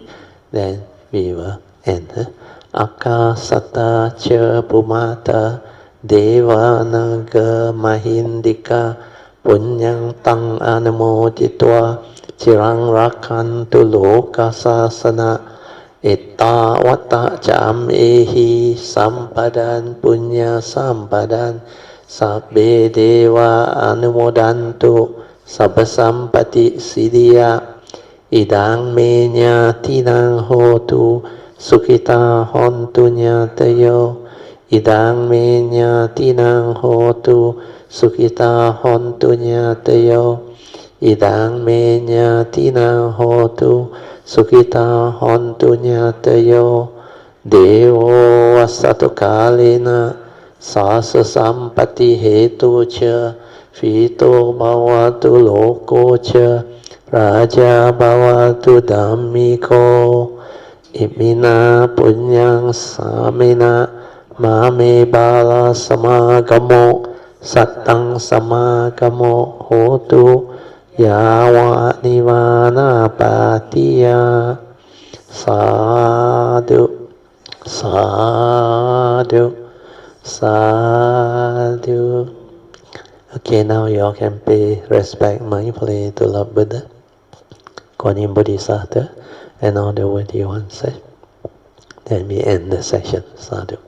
Then we will end. Akasata cha pumata devanaga mahindika punyang tang anamoditwa chirang rakantu lokasasana Ittavata jam ehi sampadan punya sampadan sabbe deva anumodantu sabba sampati siddhya idang me nyatinang hotu sukhita hontu nyatayo idang me nyatinang hotu sukhita hontu nyatayo idang me nyatinang hotu Sukhita hontu nyatayo Devo vasatu kalena Sasa sampati hetu cha Fito bhavatu loko cha Raja bhavatu dhammiko Imina punyang samina Mame bala samagamo Sattang samagamo hotu Yawa nivana patiya sadhu sadhu sadhu. Okay, now you all can pay respect mindfully to Lord Buddha, Kuan Yin Bodhisattva, and all the worthy ones. Then we end the session. Sadhu.